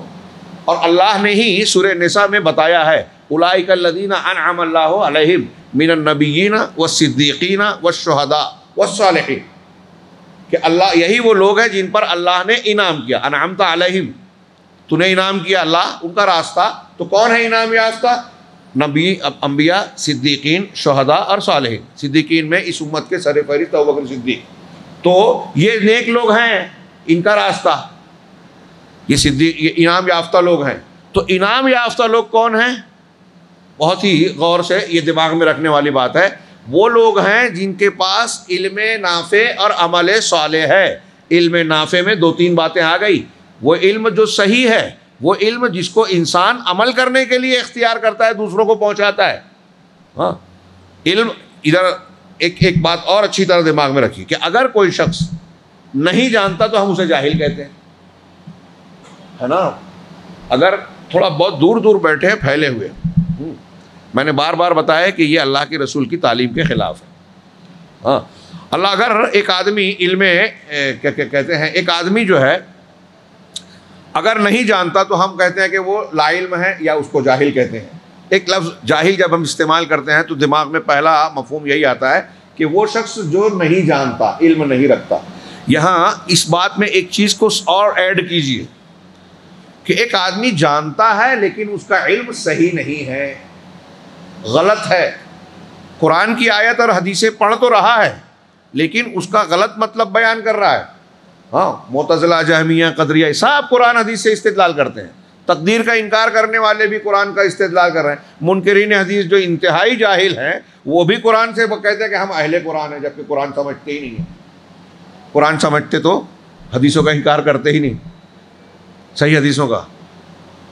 اور اللہ نے ہی سورہ نساء میں بتایا ہے اولئک الذین انعم اللہ علیہم من النبیین والصدیقین والشہداء والصالحین، کہ اللہ یہی وہ لوگ ہیں جن پر اللہ نے انعام کیا. انعمت علیہم، تو نے انعام کیا اللہ ان کا راستہ. تو کون ہے انعام یافتہ؟ نبی، انبیاء، صدیقین، شہداء اور صالحین. صدیقین میں اس امت کے سر فہرست ابوبکر صدیق. تو یہ نیک لوگ ہیں، ان کا راستہ، یہ صدیق، یہ انعام یافتہ لوگ ہیں. تو انعام یافتہ لوگ کون ہیں؟ بہت ہی غور سے یہ دماغ میں رکھنے والی بات ہے. وہ لوگ ہیں جن کے پاس علم نافع اور عمل صالح ہے. علم نافع میں دو تین باتیں آ گئی. وہ علم جو صحیح ہے، وہ علم جس کو انسان عمل کرنے کے لیے اختیار کرتا ہے، دوسروں کو پہنچاتا ہے. ہاں، علم. ادھر ایک بات اور اچھی طرح دماغ میں رکھی کہ اگر کوئی شخص نہیں جانتا تو ہم اسے جاہل کہتے ہیں، ہے نا. اگر تھوڑا بہت دور دور بیٹھے ہیں پھیلے ہوئے، میں نے بار بار بتایا کہ یہ اللہ کے رسول کی تعلیم کے خلاف ہے. ہاں، اللہ اگر ایک آدمی علم کیا کہتے ہیں، ایک آدمی جو ہے اگر نہیں جانتا تو ہم کہتے ہیں کہ وہ لا علم ہے یا اس کو جاہل کہتے ہیں. ایک لفظ جاہل جب ہم استعمال کرتے ہیں تو دماغ میں پہلا مفہوم یہی آتا ہے کہ وہ شخص جو نہیں جانتا، علم نہیں رکھتا. یہاں اس بات میں ایک چیز کو اور ایڈ کیجئے کہ ایک آدمی جانتا ہے لیکن اس کا علم صحیح نہیں ہے، غلط ہے. قرآن کی آیت اور حدیثیں پڑھ تو رہا ہے لیکن اس کا غلط مطلب بیان کر رہا ہے. ہاں، معتزلہ، جہمیہ، قدریہ سب قرآن حدیث سے استدلال کرتے ہیں. تقدیر کا انکار کرنے والے بھی قرآن کا استدلال کر رہے ہیں. منکرین حدیث جو انتہائی جاہل ہیں وہ بھی قرآن سے کہتے ہیں کہ ہم اہل قرآن ہیں، جبکہ قرآن سمجھتے ہی نہیں ہیں. قرآن سمجھتے تو حدیثوں کا انکار کرتے ہی نہیں، صحیح حدیثوں کا.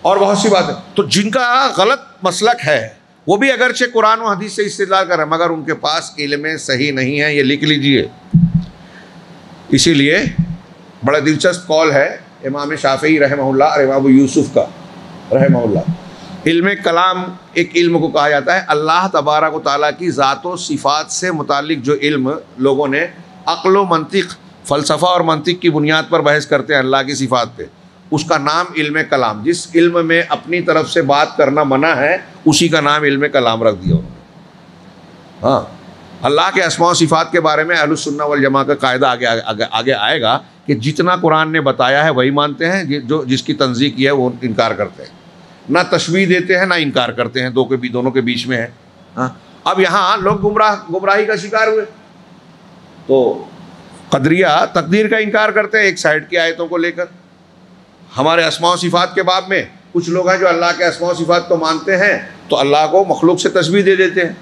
اور بہت سی باتیں تو جن کا غلط مسلک ہے وہ بھی اگرچہ قرآن و حدیث سے استدلال کر رہے ہیں مگر ان کے پاس علم صحیح نہیں ہے. یہ لکھ لیجئے. اسی لیے بڑا دلچسپ قول ہے امام شافعی رحمہ اللہ اور امام ابو یوسف کا رحمہ اللہ. علم کلام ایک علم کو کہا جاتا ہے اللہ تبارک و تعالیٰ کی ذات و صفات سے متعلق جو علم لوگوں نے عقل و منطق، فلسفہ اور منطق کی بنیاد پر بحث کرتے ہیں اللہ کی صفات پہ، اس کا نام علم کلام. جس علم میں اپنی طرف سے بات کرنا منع ہے اسی کا نام علم کلام رکھ دیا انہوں نے. ہاں، اللہ کے اسماء و صفات کے بارے میں اہل السنہ والجماعہ کا قاعدہ آگے آئے گا کہ جتنا قرآن نے بتایا ہے وہی مانتے ہیں، جو جس کی تنزیہ کی ہے وہ انکار کرتے ہیں. نہ تشبیہ دیتے ہیں نہ انکار کرتے ہیں، دونوں کے بیچ میں ہے. ہاں، اب یہاں لوگ گمراہی کا شکار ہوئے. تو قدریہ تقدیر کا انکار کرتے ہیں ایک سائڈ کی آیتوں کو لے کر. ہمارے اسماء و صفات کے باب میں کچھ لوگ ہیں جو اللہ کے اسماء و صفات کو مانتے ہیں تو اللہ کو مخلوق سے تشبیہ دے دیتے ہیں.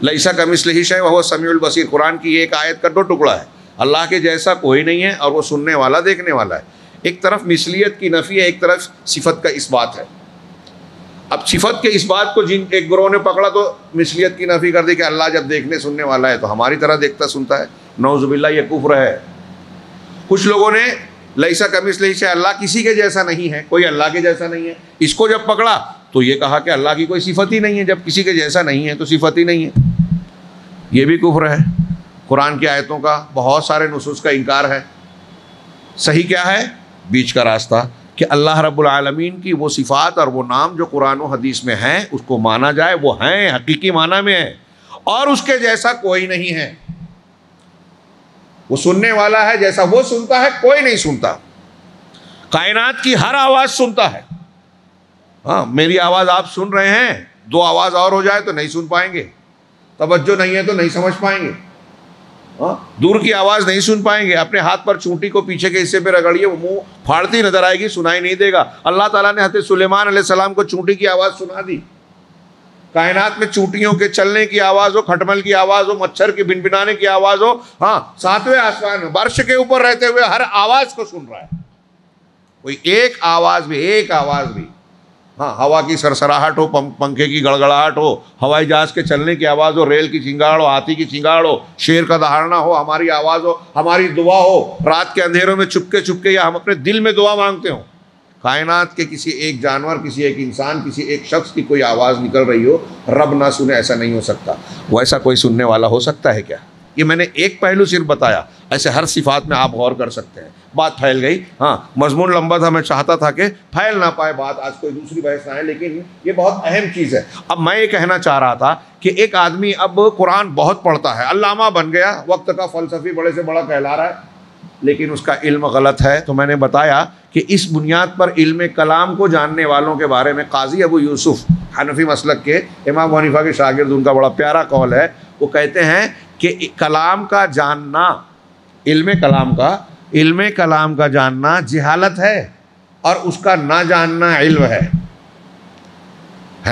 لیس کمثلہ شیء وہو السمیع البصیر، قرآن کی ایک آیت کا 2 ٹکڑا ہے. اللہ کے جیسا کوئی نہیں ہے اور وہ سننے والا دیکھنے والا ہے. ایک طرف مثلیت کی نفی ہے، ایک طرف صفت کا اثبات ہے. اب صفت کے اثبات کو جن ایک گروہ نے پکڑا تو مثلیت کی نفی کر دی کہ اللہ جب دیکھنے سننے والا ہے تو ہماری طرح دیکھتا سنتا ہے. نعوذ باللہ، یہ کفر ہے. کچھ لوگوں نے لیسا کمثلہ شیء، اللہ کسی کے جیسا نہیں ہے، کوئی اللہ کے جیسا نہیں ہے، اس کو جب پکڑا تو یہ کہا کہ اللہ کی کوئی صفت ہی نہیں ہے. جب کسی کے جیسا نہیں ہے تو صفت ہی نہیں ہے. یہ بھی کفر ہے. قرآن کی آیتوں کا بہت سارے نصوص کا انکار ہے. صحیح کیا ہے؟ بیچ کا راستہ کہ اللہ رب العالمین کی وہ صفات اور وہ نام جو قرآن و حدیث میں ہیں اس کو مانا جائے، وہ ہیں، حقیقی معنی میں ہے، اور اس کے جیسا کوئی نہیں ہے. وہ سننے والا ہے، جیسا وہ سنتا ہے کوئی نہیں سنتا. کائنات کی ہر آواز سنتا ہے. ہاں، میری آواز آپ سن رہے ہیں، 2 آواز اور ہو جائے تو نہیں سن پائیں گے. توجہ نہیں ہے تو نہیں سمجھ پائیں گے. ہاں، دور کی آواز نہیں سن پائیں گے. اپنے ہاتھ پر چونٹی کو پیچھے کے حصے پہ رگڑیے، وہ منہ پھاڑتی نظر آئے گی، سنائی نہیں دے گا. اللہ تعالیٰ نے حضرت سلیمان علیہ السلام کو چونٹی کی آواز سنا دی. کائنات میں چونٹیوں کے چلنے کی آواز ہو، کھٹمل کی آواز ہو، مچھر کے بنبنانے کی آواز ہو. ہاں، 7ویں آسمان میں برش کے اوپر رہتے ہوئے ہر آواز کو سن رہا ہے. کوئی ایک آواز بھی ہاں، ہوا کی سرسراہٹ ہو، پنکھے کی گڑگڑاہٹ ہو، ہوائی جہاز کے چلنے کی آواز ہو، ریل کی چنگاڑ ہو، ہاتھی کی چنگاڑ ہو، شیر کا دہاڑنا ہو، ہماری آواز ہو، ہماری دعا ہو، رات کے اندھیروں میں چپکے یا ہم اپنے دل میں دعا مانگتے ہوں. کائنات کے کسی ایک جانور، کسی ایک انسان، کسی ایک شخص کی کوئی آواز نکل رہی ہو، رب نہ سنے، ایسا نہیں ہو سکتا. وہ ایسا کوئی سننے والا ہو سکتا ہے کیا؟ یہ میں نے ایک پہلو صرف بتایا. ایسے ہر صفات میں آپ غور کر سکتے ہیں. بات پھیل گئی. ہاں مضمون لمبا تھا, میں چاہتا تھا کہ پھیل نہ پائے بات, آج کوئی دوسری بحث نہ ہے, لیکن یہ بہت اہم چیز ہے. اب میں یہ کہنا چاہ رہا تھا کہ ایک آدمی اب قرآن بہت پڑھتا ہے, علامہ بن گیا, وقت کا فلسفی بڑے سے بڑا کہلا رہا ہے, لیکن اس کا علم غلط ہے. تو میں نے بتایا کہ اس بنیاد پر علم کلام کو جاننے والوں کے بارے میں قاضی ابو یوسف حنفی مسلک کے, امام ابو حنیفہ کے شاگرد, ان کا بڑا پیارا قول ہے. وہ کہتے ہیں کہ کلام کا جاننا, علم کلام کا جاننا جہالت ہے, اور اس کا نہ جاننا علم ہے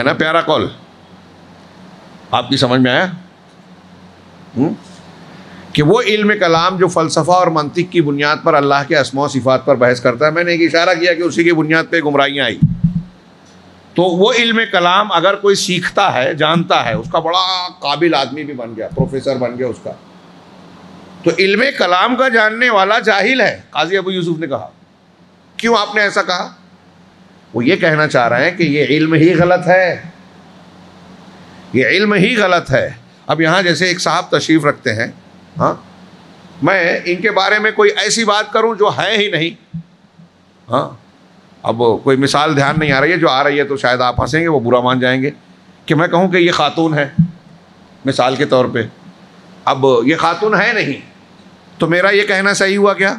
نا پیارا قول, آپ کی سمجھ میں آیا؟ کہ وہ علم کلام جو فلسفہ اور منطق کی بنیاد پر اللہ کے اسماء و صفات پر بحث کرتا ہے, میں نے ایک اشارہ کیا کہ اسی کی بنیاد پہ گمراہیاں آئی. تو وہ علم کلام اگر کوئی سیکھتا ہے, جانتا ہے, اس کا بڑا قابل آدمی بھی بن گیا, پروفیسر بن گیا اس کا, تو علم کلام کا جاننے والا جاہل ہے. قاضی ابو یوسف نے کہا. کیوں آپ نے ایسا کہا؟ وہ یہ کہنا چاہ رہے ہیں کہ یہ علم ہی غلط ہے, یہ علم ہی غلط ہے. اب یہاں جیسے ایک صاحب تشریف رکھتے ہیں, ہاں میں ان کے بارے میں کوئی ایسی بات کروں جو ہے ہی نہیں, ہاں اب کوئی مثال دھیان نہیں آ رہی ہے, جو آ رہی ہے تو شاید آپ ہنسیں گے, وہ برا مان جائیں گے, کہ میں کہوں کہ یہ خاتون ہے مثال کے طور پہ. اب یہ خاتون ہے نہیں, تو میرا یہ کہنا صحیح ہوا کیا؟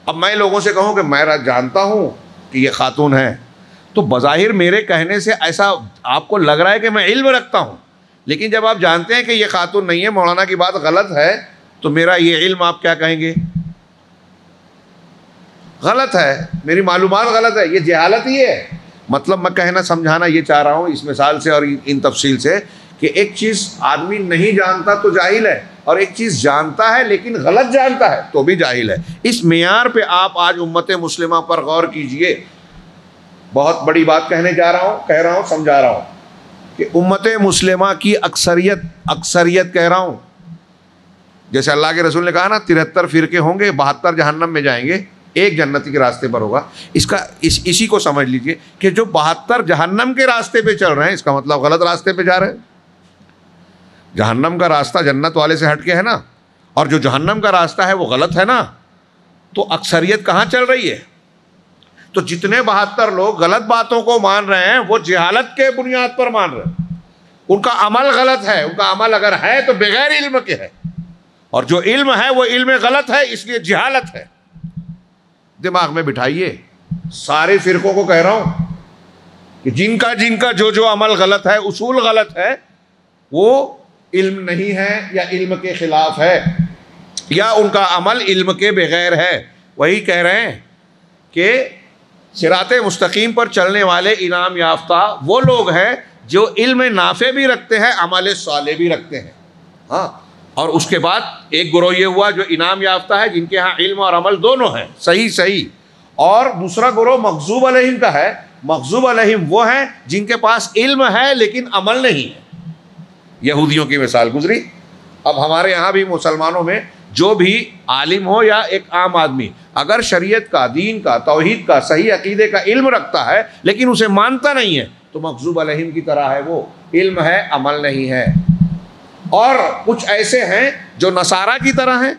اب میں لوگوں سے کہوں کہ میں جانتا ہوں کہ یہ خاتون ہے, تو بظاہر میرے کہنے سے ایسا آپ کو لگ رہا ہے کہ میں علم رکھتا ہوں, لیکن جب آپ جانتے ہیں کہ یہ خاتون نہیں ہے, مولانا کی بات غلط ہے, تو میرا یہ علم آپ کیا کہیں گے؟ غلط ہے, میری معلومات غلط ہے, یہ جہالت ہی ہے. مطلب میں کہنا سمجھانا یہ چاہ رہا ہوں اس مثال سے اور ان تفصیل سے, کہ ایک چیز آدمی نہیں جانتا تو جاہل ہے, اور ایک چیز جانتا ہے لیکن غلط جانتا ہے تو بھی جاہل ہے. اس معیار پہ آپ آج امت مسلمہ پر غور کیجئے. بہت بڑی بات کہنے جا رہا ہوں, کہہ رہا ہوں, سمجھا رہا ہوں کہ امت مسلمہ کی اکثریت کہہ رہا ہوں, جیسے اللہ کے رسول نے کہا نا 73 فرقے ہوں گے, 72 جہنم میں جائیں گے, ایک جنتی کے راستے پر ہوگا. اسی کو سمجھ لیجئے کہ جو 72 جہنم کے راستے پہ چل رہے ہیں, اس کا مطلب غلط راستے پہ جا رہے ہیں. جہنم کا راستہ جنت والے سے ہٹ کے ہے نا, اور جو جہنم کا راستہ ہے وہ غلط ہے نا, تو اکثریت کہاں چل رہی ہے؟ تو جتنے 72 لوگ غلط باتوں کو مان رہے ہیں وہ جہالت کے بنیاد پر مان رہے ہیں, ان کا عمل غلط ہے. ان کا عمل اگر ہے تو بغیر علم کے ہے, اور جو علم ہے وہ علم غلط ہے, اس لیے جہالت ہے. دماغ میں بٹھائیے, سارے فرقوں کو کہہ رہا ہوں کہ جن کا جو عمل غلط ہے, اصول غلط ہے, وہ علم نہیں ہے یا علم کے خلاف ہے, یا ان کا عمل علم کے بغیر ہے. وہی کہہ رہے ہیں کہ صراط مستقیم پر چلنے والے انعام یافتہ وہ لوگ ہیں جو علم نافع بھی رکھتے ہیں, عمل صالح بھی رکھتے ہیں. ہاں, اور اس کے بعد ایک گروہ یہ ہوا جو انعام یافتہ ہے, جن کے ہاں علم اور عمل دونوں ہیں, صحیح. اور دوسرا گروہ مغضوب علیہم کا ہے. مغضوب علیہم وہ ہیں جن کے پاس علم ہے لیکن عمل نہیں ہے. یہودیوں کی مثال گزری. اب ہمارے یہاں بھی مسلمانوں میں جو بھی عالم ہو یا ایک عام آدمی, اگر شریعت کا, دین کا, توحید کا, صحیح عقیدے کا علم رکھتا ہے لیکن اسے مانتا نہیں ہے, تو مغضوب علیہم کی طرح ہے. وہ علم ہے, عمل نہیں ہے. اور کچھ ایسے ہیں جو نصارہ کی طرح ہیں,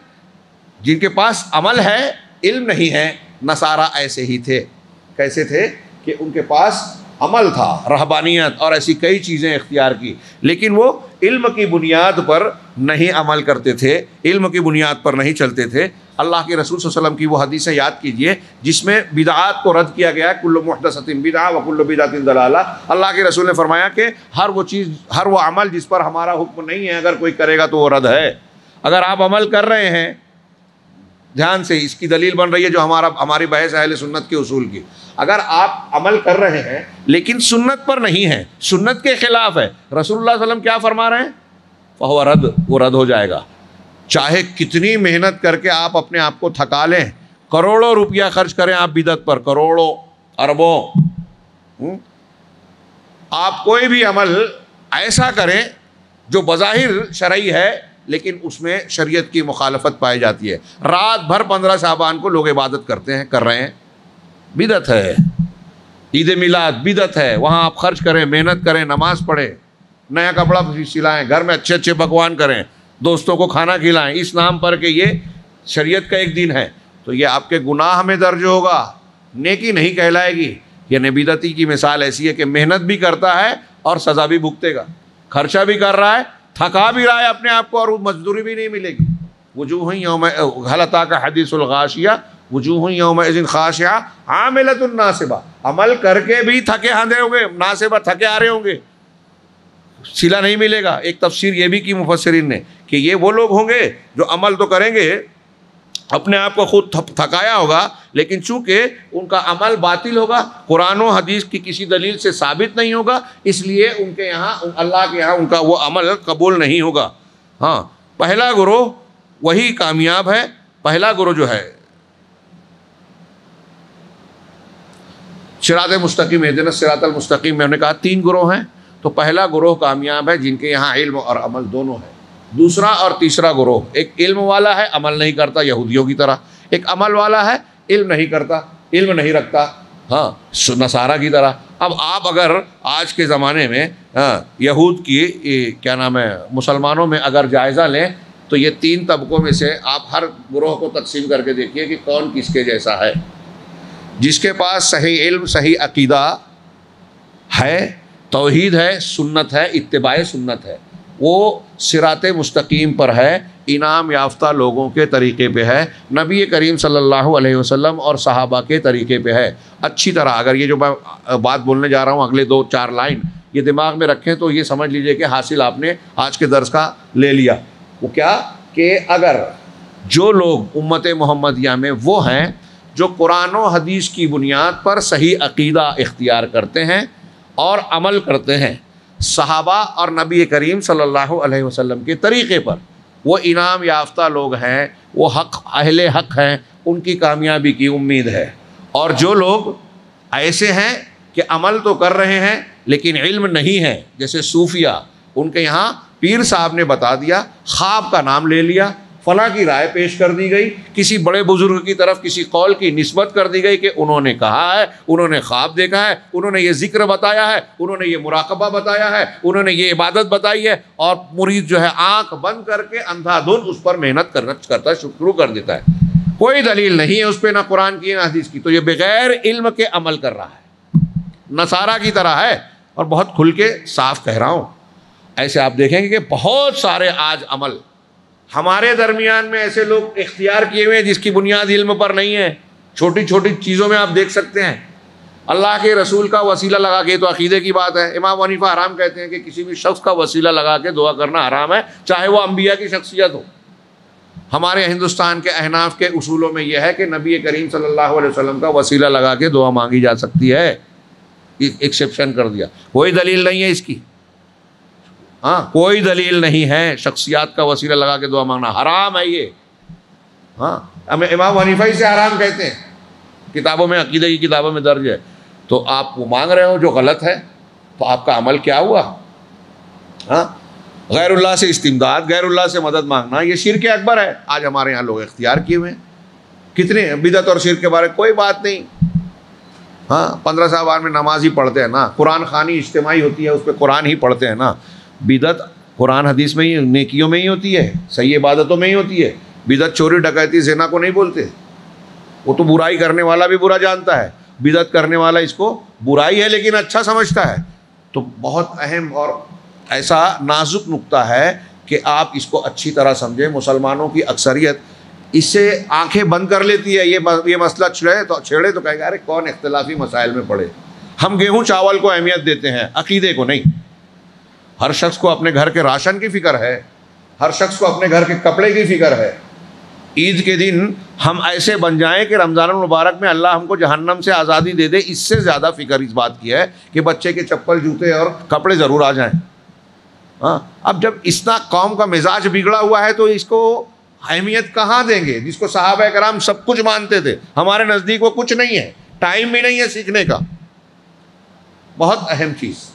جن کے پاس عمل ہے, علم نہیں ہے. نصارہ ایسے ہی تھے. کیسے تھے؟ کہ ان کے پاس عمل تھا, رہبانیت اور ایسی کئی چیزیں اختیار کی, لیکن وہ علم کی بنیاد پر نہیں عمل کرتے تھے, علم کی بنیاد پر نہیں چلتے تھے. اللہ کے رسول صلی اللہ علیہ وسلم کی وہ حدیثیں یاد کیجئے جس میں بدعات کو رد کیا گیا, کل محدثۃ بدعہ وکل بدعۃ ضلالہ. اللہ کے رسول نے فرمایا کہ ہر وہ چیز, ہر وہ عمل جس پر ہمارا حکم نہیں ہے, اگر کوئی کرے گا تو وہ رد ہے. اگر آپ عمل کر رہے ہیں, دھیان سے اس کی دلیل بن رہی ہے جو ہماری بحث اہل سنت کے اصول کی, اگر آپ عمل کر رہے ہیں لیکن سنت پر نہیں ہیں, سنت کے خلاف ہے, رسول اللہ صلی اللہ علیہ وسلم کیا فرما رہے ہیں؟ فہو رد, وہ رد ہو جائے گا. چاہے کتنی محنت کر کے آپ اپنے آپ کو تھکا لیں, کروڑوں روپیہ خرچ کریں آپ بدعت پر, کروڑوں اربوں, آپ کوئی بھی عمل ایسا کریں جو بظاہر شرعی ہے لیکن اس میں شریعت کی مخالفت پائی جاتی ہے. رات بھر 15 شعبان کو لوگ عبادت کرتے ہیں, کر رہے ہیں, بدعت ہے. عید میلاد بدعت ہے, وہاں آپ خرچ کریں, محنت کریں, نماز پڑھیں, نیا کپڑا سلائیں, گھر میں اچھے اچھے پکوان کریں, دوستوں کو کھانا کھلائیں اس نام پر کہ یہ شریعت کا ایک دن ہے، تو یہ آپ کے گناہ میں درج ہوگا، نیکی نہیں کہلائے گی۔ یعنی بدعتی کی مثال ایسی ہے کہ محنت بھی کرتا ہے اور سزا بھی بھگتے گا، خرچہ بھی کر رہا ہے، تھکا بھی رہا ہے اپنے آپ کو، اور مزدوری بھی نہیں ملے گی۔ وجوہ یوم هل اتاک حدیث الغاشیہ وجوہ یومئذ خاشعہ عاملۃ ناصبہ، عمل کر کے بھی تھکے آندے ہوں گے، ناصبہ تھکے آ رہے ہوں گے، صلہ نہیں ملے گا۔ ایک تفسیر یہ بھی کی مفسرین نے کہ یہ وہ لوگ ہوں گے جو عمل تو کریں گے، اپنے آپ کو خود تھکایا ہوگا، لیکن چونکہ ان کا عمل باطل ہوگا، قرآن و حدیث کی کسی دلیل سے ثابت نہیں ہوگا، اس لیے ان کے یہاں اللہ کے یہاں ان کا وہ عمل قبول نہیں ہوگا۔ ہاں، پہلا گروہ وہی کامیاب ہے۔ پہلا گروہ جو ہے صراط مستقیم، اہدنا الصراط المستقیم میں ہم نے کہا 3 گروہ ہیں، تو پہلا گروہ کامیاب ہے جن کے یہاں علم اور عمل دونوں ہے۔ دوسرا اور تیسرا گروہ، ایک علم والا ہے عمل نہیں کرتا یہودیوں کی طرح، ایک عمل والا ہے علم نہیں کرتا، علم نہیں رکھتا، ہاں، نصارہ کی طرح۔ اب آپ اگر آج کے زمانے میں یہود کی کیا نام ہے مسلمانوں میں اگر جائزہ لیں تو یہ 3 طبقوں میں سے آپ ہر گروہ کو تقسیم کر کے دیکھیے کہ کون کس کے جیسا ہے۔ جس کے پاس صحیح علم، صحیح عقیدہ ہے، توحید ہے، سنت ہے، اتباع سنت ہے، وہ صراط مستقیم پر ہے، انعام یافتہ لوگوں کے طریقے پہ ہے، نبی کریم صلی اللہ علیہ وسلم اور صحابہ کے طریقے پہ ہے۔ اچھی طرح اگر یہ جو میں بات بولنے جا رہا ہوں اگلے 2-4 لائن یہ دماغ میں رکھیں تو یہ سمجھ لیجئے کہ حاصل آپ نے آج کے درس کا لے لیا۔ وہ کیا کہ اگر جو لوگ امت محمدیہ میں وہ ہیں جو قرآن و حدیث کی بنیاد پر صحیح عقیدہ اختیار کرتے ہیں اور عمل کرتے ہیں صحابہ اور نبی کریم صلی اللہ علیہ وسلم کے طریقے پر، وہ انعام یافتہ لوگ ہیں، وہ حق اہل حق ہیں، ان کی کامیابی کی امید ہے۔ اور جو لوگ ایسے ہیں کہ عمل تو کر رہے ہیں لیکن علم نہیں ہے، جیسے صوفیہ، ان کے یہاں پیر صاحب نے بتا دیا، خواب کا نام لے لیا، فلاں کی رائے پیش کر دی گئی، کسی بڑے بزرگ کی طرف کسی قول کی نسبت کر دی گئی کہ انہوں نے کہا ہے، انہوں نے خواب دیکھا ہے، انہوں نے یہ ذکر بتایا ہے، انہوں نے یہ مراقبہ بتایا ہے، انہوں نے یہ عبادت بتائی ہے، اور مرید جو ہے آنکھ بند کر کے اندھا دھند اس پر محنت کرتا شروع کر دیتا ہے۔ کوئی دلیل نہیں ہے اس پہ، نہ قرآن کی نہ حدیث کی، تو یہ بغیر علم کے عمل کر رہا ہے، نصارہ کی طرح ہے۔ اور بہت کھل کے صاف کہہ رہا ہوں، ایسے آپ دیکھیں گے کہ بہت سارے آج عمل ہمارے درمیان میں ایسے لوگ اختیار کیے ہوئے ہیں جس کی بنیاد علم پر نہیں ہے۔ چھوٹی چھوٹی چیزوں میں آپ دیکھ سکتے ہیں، اللہ کے رسول کا وسیلہ لگا کے، تو عقیدے کی بات ہے، امام حنیفہ حرام کہتے ہیں کہ کسی بھی شخص کا وسیلہ لگا کے دعا کرنا حرام ہے، چاہے وہ انبیاء کی شخصیت ہو۔ ہمارے ہندوستان کے احناف کے اصولوں میں یہ ہے کہ نبی کریم صلی اللہ علیہ وسلم کا وسیلہ لگا کے دعا مانگی جا سکتی ہے، ایکسیپشن کر دیا، کوئی دلیل نہیں ہے اس کی، ہاں کوئی دلیل نہیں ہے، شخصیات کا وسیلہ لگا کے دعا مانگنا حرام ہے یہ، ہاں امام حنیفہ سے حرام کہتے ہیں، کتابوں میں عقیدے کی کتابوں میں درج ہے۔ تو آپ وہ مانگ رہے ہو جو غلط ہے، تو آپ کا عمل کیا ہوا؟ ہاں، غیر اللہ سے استمداد، غیر اللہ سے مدد مانگنا، یہ شرک اکبر ہے۔ آج ہمارے یہاں لوگ اختیار کیے ہوئے ہیں، کتنے بدعت اور شرک کے بارے میں کوئی بات نہیں، ہاں 15 شعبان میں نماز ہی پڑھتے ہیں نا، قرآن خوانی اجتماعی ہوتی ہے، اس پہ قرآن ہی پڑھتے ہیں نا۔ بدعت قرآن حدیث میں ہی، نیکیوں میں ہی ہوتی ہے، صحیح عبادتوں میں ہی ہوتی ہے۔ بدعت چوری ڈکیتی زنا کو نہیں بولتے، وہ تو برائی کرنے والا بھی برا جانتا ہے، بدعت کرنے والا اس کو برائی ہے لیکن اچھا سمجھتا ہے۔ تو بہت اہم اور ایسا نازک نقطہ ہے کہ آپ اس کو اچھی طرح سمجھیں۔ مسلمانوں کی اکثریت اس سے آنکھیں بند کر لیتی ہے، یہ مسئلہ چھیڑے تو کہے گا ارے کون اختلافی مسائل میں پڑے۔ ہم گیہوں چاول کو اہمیت دیتے ہیں، عقیدے کو نہیں۔ ہر شخص کو اپنے گھر کے راشن کی فکر ہے، ہر شخص کو اپنے گھر کے کپڑے کی فکر ہے۔ عید کے دن ہم ایسے بن جائیں کہ رمضان المبارک میں اللہ ہم کو جہنم سے آزادی دے دے، اس سے زیادہ فکر اس بات کی ہے کہ بچے کے چپل، جوتے اور کپڑے ضرور آ جائیں۔ ہاں، اب جب اتنا قوم کا مزاج بگڑا ہوا ہے تو اس کو اہمیت کہاں دیں گے؟ جس کو صحابہ کرام سب کچھ مانتے تھے، ہمارے نزدیک وہ کچھ نہیں ہے، ٹائم بھی نہیں ہے سیکھنے کا۔ بہت اہم چیز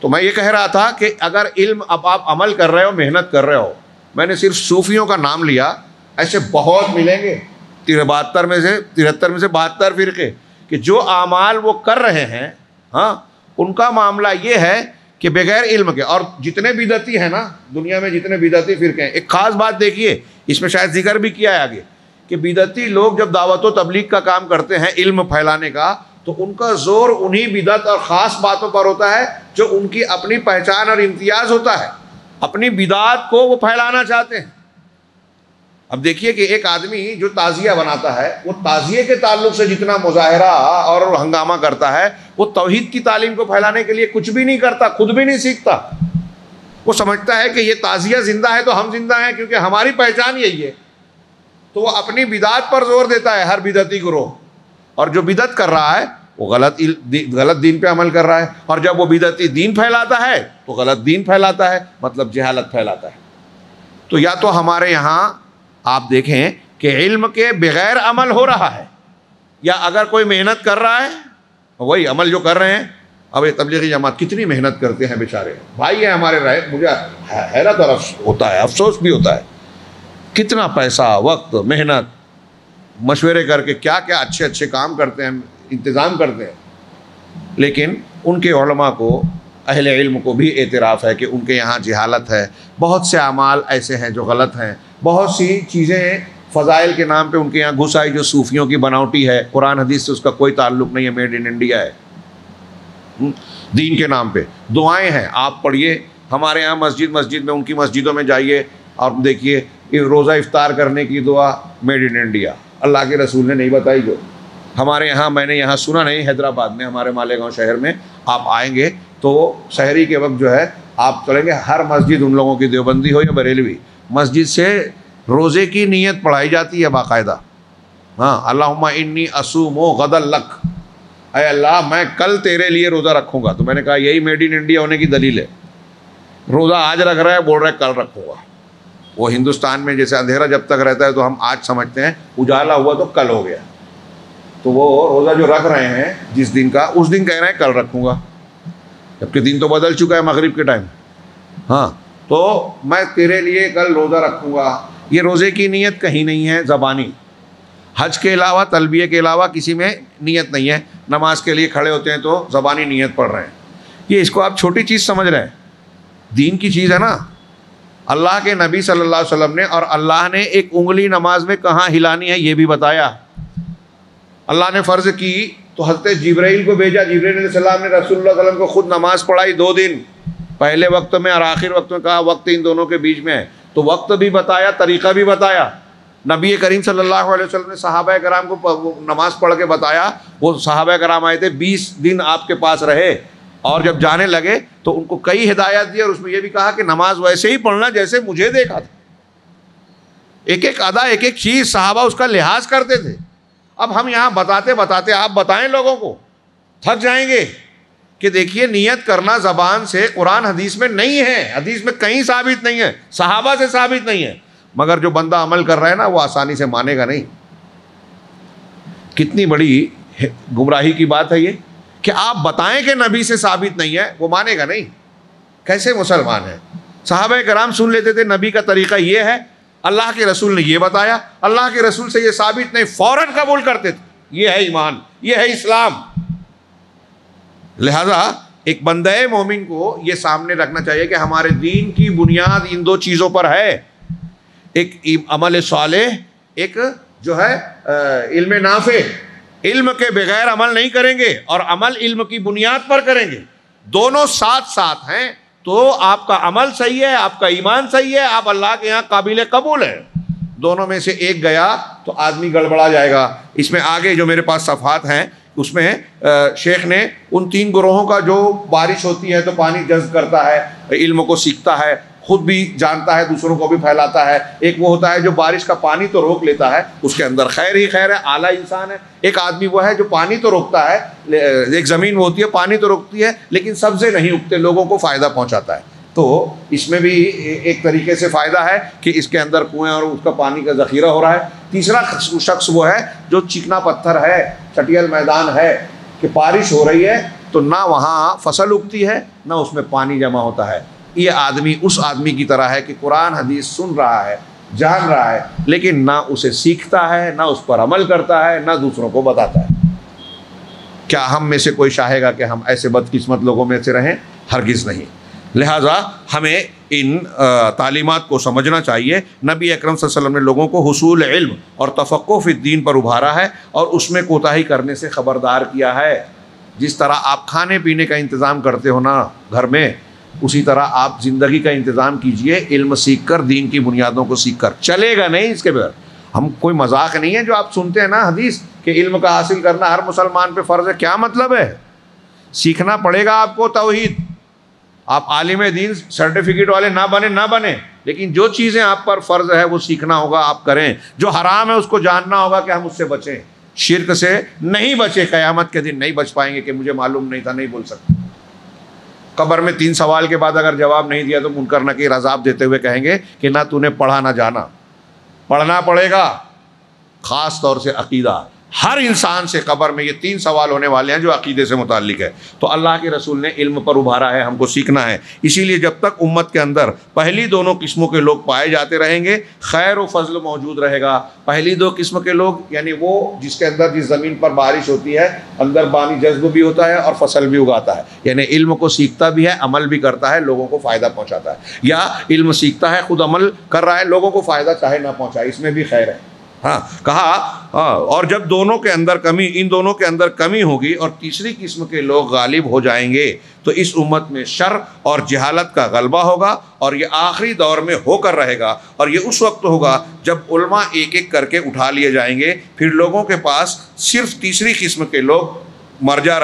تو میں یہ کہہ رہا تھا کہ اگر علم، اب آپ عمل کر رہے ہو، محنت کر رہے ہو، میں نے صرف صوفیوں کا نام لیا، ایسے بہت ملیں گے، 73 میں سے 72 فرقے کہ جو اعمال وہ کر رہے ہیں، ہاں ان کا معاملہ یہ ہے کہ بغیر علم کے، اور جتنے بدعتی ہیں نا دنیا میں، جتنے بدعتی فرقے ہیں، ایک خاص بات دیکھیے، اس میں شاید ذکر بھی کیا ہے آگے، کہ بدعتی لوگ جب دعوت و تبلیغ کا کام کرتے ہیں علم پھیلانے کا، تو ان کا زور انہی بدعت اور خاص باتوں پر ہوتا ہے جو ان کی اپنی پہچان اور امتیاز ہوتا ہے، اپنی بدعت کو وہ پھیلانا چاہتے ہیں۔ اب دیکھیے کہ ایک آدمی جو تعزیہ بناتا ہے، وہ تعزیے کے تعلق سے جتنا مظاہرہ اور ہنگامہ کرتا ہے، وہ توحید کی تعلیم کو پھیلانے کے لیے کچھ بھی نہیں کرتا، خود بھی نہیں سیکھتا۔ وہ سمجھتا ہے کہ یہ تعزیہ زندہ ہے تو ہم زندہ ہیں، کیونکہ ہماری پہچان یہی ہے، تو وہ اپنی بدعت پر زور دیتا ہے ہر بدعتی گروہ، اور جو بدعت کر رہا ہے وہ غلط دین پہ عمل کر رہا ہے، اور جب وہ بدعتی دین پھیلاتا ہے تو غلط دین پھیلاتا ہے، مطلب جہالت پھیلاتا ہے۔ تو یا تو ہمارے یہاں آپ دیکھیں کہ علم کے بغیر عمل ہو رہا ہے، یا اگر کوئی محنت کر رہا ہے، وہی عمل جو کر رہے ہیں۔ اب یہ تبلیغی جماعت کتنی محنت کرتے ہیں بیچارے، بھائی ہیں ہمارے رہے، مجھے حیرت اور ہوتا ہے، افسوس بھی ہوتا ہے، کتنا پیسہ، وقت، محنت، مشورے کر کے کیا کیا اچھے اچھے کام کرتے ہیں، انتظام کرتے ہیں، لیکن ان کے علماء کو، اہل علم کو بھی اعتراف ہے کہ ان کے یہاں جہالت ہے، بہت سے اعمال ایسے ہیں جو غلط ہیں، بہت سی چیزیں فضائل کے نام پہ ان کے یہاں گھس آئی جو صوفیوں کی بناوٹی ہے، قرآن حدیث سے اس کا کوئی تعلق نہیں ہے، میڈ ان انڈیا ہے، دین کے نام پہ دعائیں ہیں۔ آپ پڑھیے ہمارے یہاں مسجد میں، ان کی مسجدوں میں جائیے اور دیکھیے روزہ افطار کرنے کی دعا میڈ ان انڈیا، اللہ کے رسول نے نہیں بتائی۔ جو ہمارے یہاں، میں نے یہاں سنا نہیں، حیدرآباد میں ہمارے مالیگاؤں شہر میں آپ آئیں گے تو سحری کے وقت جو ہے آپ چلیں گے، ہر مسجد ان لوگوں کی دیوبندی ہو یا بریلوی، مسجد سے روزے کی نیت پڑھائی جاتی ہے باقاعدہ۔ ہاں، اللہم انی اصوم غدا لک، اے اللہ میں کل تیرے لیے روزہ رکھوں گا۔ تو میں نے کہا یہی میڈ ان انڈیا ہونے کی دلیل ہے، روزہ آج رکھ رہا ہے، بول رہا ہے کل رکھوں گا۔ وہ ہندوستان میں جیسے اندھیرا جب تک رہتا ہے تو ہم آج سمجھتے ہیں، اجالا ہوا تو کل ہو گیا، تو وہ روزہ جو رکھ رہے ہیں جس دن کا، اس دن کہہ رہے ہیں کل رکھوں گا، جبکہ دن تو بدل چکا ہے مغرب کے ٹائم۔ ہاں، تو میں تیرے لیے کل روزہ رکھوں گا، یہ روزے کی نیت کہیں نہیں ہے، زبانی۔ حج کے علاوہ، تلبیہ کے علاوہ کسی میں نیت نہیں ہے، نماز کے لیے کھڑے ہوتے ہیں تو زبانی نیت پڑھ رہے ہیں۔ یہ اس کو آپ چھوٹی چیز سمجھ رہے ہیں، دین کی چیز ہے نا۔ اللہ کے نبی صلی اللہ علیہ وسلم نے، اور اللہ نے ایک انگلی نماز میں کہاں ہلانی ہے یہ بھی بتایا۔ اللہ نے فرض کی تو حضرت جبرائیل کو بھیجا، جبرائیل علیہ السلام نے رسول اللہ صلی اللہ علیہ وسلم کو خود نماز پڑھائی 2 دن، پہلے وقت میں اور آخر وقت میں، کہا وقت ان دونوں کے بیچ میں ہے، تو وقت بھی بتایا، طریقہ بھی بتایا۔ نبی کریم صلی اللہ علیہ وسلم نے صحابہ کرام کو نماز پڑھ کے بتایا، وہ صحابہ کرام آئے تھے، 20 دن آپ کے پاس رہے، اور جب جانے لگے تو ان کو کئی ہدایات دی، اور اس میں یہ بھی کہا کہ نماز ویسے ہی پڑھنا جیسے مجھے دیکھا تھا۔ ایک ایک ادا، ایک ایک چیز صحابہ اس کا لحاظ کرتے تھے۔ اب ہم یہاں بتاتے بتاتے آپ بتائیں لوگوں کو، تھک جائیں گے کہ دیکھیے نیت کرنا زبان سے قرآن حدیث میں نہیں ہے، حدیث میں کہیں ثابت نہیں ہے، صحابہ سے ثابت نہیں ہے، مگر جو بندہ عمل کر رہا ہے نا وہ آسانی سے مانے گا نہیں۔ کتنی بڑی گمراہی کی بات ہے یہ کہ آپ بتائیں کہ نبی سے ثابت نہیں ہے، وہ مانے گا نہیں، کیسے مسلمان ہے؟ صحابہ کرام سن لیتے تھے نبی کا طریقہ یہ ہے، اللہ کے رسول نے یہ بتایا، اللہ کے رسول سے یہ ثابت نہیں، فوراً قبول کرتے تھے، یہ ہے ایمان، یہ ہے اسلام۔ لہذا ایک بندہ مومن کو یہ سامنے رکھنا چاہیے کہ ہمارے دین کی بنیاد ان 2 چیزوں پر ہے، ایک عمل صالح، ایک جو ہے علم نافع۔ علم کے بغیر عمل نہیں کریں گے، اور عمل علم کی بنیاد پر کریں گے، دونوں ساتھ ساتھ ہیں تو آپ کا عمل صحیح ہے، آپ کا ایمان صحیح ہے، آپ اللہ کے یہاں قابل قبول ہیں۔ دونوں میں سے ایک گیا تو آدمی گڑبڑا جائے گا۔ اس میں آگے جو میرے پاس صفحات ہیں اس میں شیخ نے ان 3 گروہوں کا، جو بارش ہوتی ہے تو پانی جذب کرتا ہے، علم کو سیکھتا ہے، خود بھی جانتا ہے، دوسروں کو بھی پھیلاتا ہے۔ ایک وہ ہوتا ہے جو بارش کا پانی تو روک لیتا ہے، اس کے اندر خیر ہی خیر ہے، اعلیٰ انسان ہے۔ ایک آدمی وہ ہے جو پانی تو روکتا ہے، ایک زمین وہ ہوتی ہے پانی تو روکتی ہے لیکن سبزے نہیں اگتے، لوگوں کو فائدہ پہنچاتا ہے۔ تو اس میں بھی ایک طریقے سے فائدہ ہے کہ اس کے اندر کنویں اور اس کا پانی کا ذخیرہ ہو رہا ہے۔ تیسرا شخص وہ ہے جو چکنا پتھر ہے، چٹیل میدان ہے، کہ بارش ہو رہی ہے تو نہ وہاں فصل اگتی ہے نہ اس میں پانی جمع ہوتا ہے۔ یہ آدمی اس آدمی کی طرح ہے کہ قرآن حدیث سن رہا ہے، جان رہا ہے، لیکن نہ اسے سیکھتا ہے، نہ اس پر عمل کرتا ہے، نہ دوسروں کو بتاتا ہے۔ کیا ہم میں سے کوئی چاہے گا کہ ہم ایسے بدقسمت لوگوں میں سے رہیں؟ ہرگز نہیں۔ لہٰذا ہمیں ان تعلیمات کو سمجھنا چاہیے۔ نبی اکرم صلی اللہ علیہ وسلم نے لوگوں کو حصول علم اور تفقہ فی الدین پر ابھارا ہے اور اس میں کوتاہی کرنے سے خبردار کیا ہے۔ جس طرح آپ کھانے پینے کا انتظام کرتے ہو نا گھر میں، اسی طرح آپ زندگی کا انتظام کیجئے، علم سیکھ کر، دین کی بنیادوں کو سیکھ کر۔ چلے گا نہیں اس کے بغیر۔ ہم کوئی مذاق نہیں ہے جو آپ سنتے ہیں نا حدیث کہ علم کا حاصل کرنا ہر مسلمان پہ فرض ہے، کیا مطلب ہے؟ سیکھنا پڑے گا آپ کو توحید۔ آپ عالم دین سرٹیفکیٹ والے نہ بنے، لیکن جو چیزیں آپ پر فرض ہے وہ سیکھنا ہوگا، آپ کریں۔ جو حرام ہے اس کو جاننا ہوگا کہ ہم اس سے بچیں۔ شرک سے نہیں بچے، قیامت کے دن نہیں بچ پائیں گے کہ مجھے معلوم نہیں تھا، نہیں بول سکتے۔ قبر میں 3 سوال کے بعد اگر جواب نہیں دیا تو منکر نکیر عذاب دیتے ہوئے کہیں گے کہ نہ تو نے پڑھا نہ جانا۔ پڑھنا پڑے گا، خاص طور سے عقیدہ۔ ہر انسان سے قبر میں یہ 3 سوال ہونے والے ہیں جو عقیدے سے متعلق ہے۔ تو اللہ کے رسول نے علم پر ابھارا ہے، ہم کو سیکھنا ہے۔ اسی لیے جب تک امت کے اندر پہلی دونوں قسموں کے لوگ پائے جاتے رہیں گے، خیر و فضل موجود رہے گا۔ پہلی 2 قسم کے لوگ یعنی وہ جس کے اندر جس زمین پر بارش ہوتی ہے اندر پانی جذب بھی ہوتا ہے اور فصل بھی اگاتا ہے، یعنی علم کو سیکھتا بھی ہے، عمل بھی کرتا ہے، لوگوں کو فائدہ پہنچاتا ہے، یا علم سیکھتا ہے، خود عمل کر رہا ہے، لوگوں کو فائدہ چاہے نہ پہنچائے، اس میں بھی خیر ہے۔ ہاں کہا اور جب دونوں کے اندر کمی، ان دونوں کے اندر کمی ہوگی اور تیسری قسم کے لوگ غالب ہو جائیں گے تو اس امت میں شر اور جہالت کا غلبہ ہوگا، اور یہ آخری دور میں ہو کر رہے گا، اور یہ اس وقت ہوگا جب علماء ایک ایک کر کے اٹھا لیے جائیں گے، پھر لوگوں کے پاس صرف تیسری قسم کے لوگ مرجع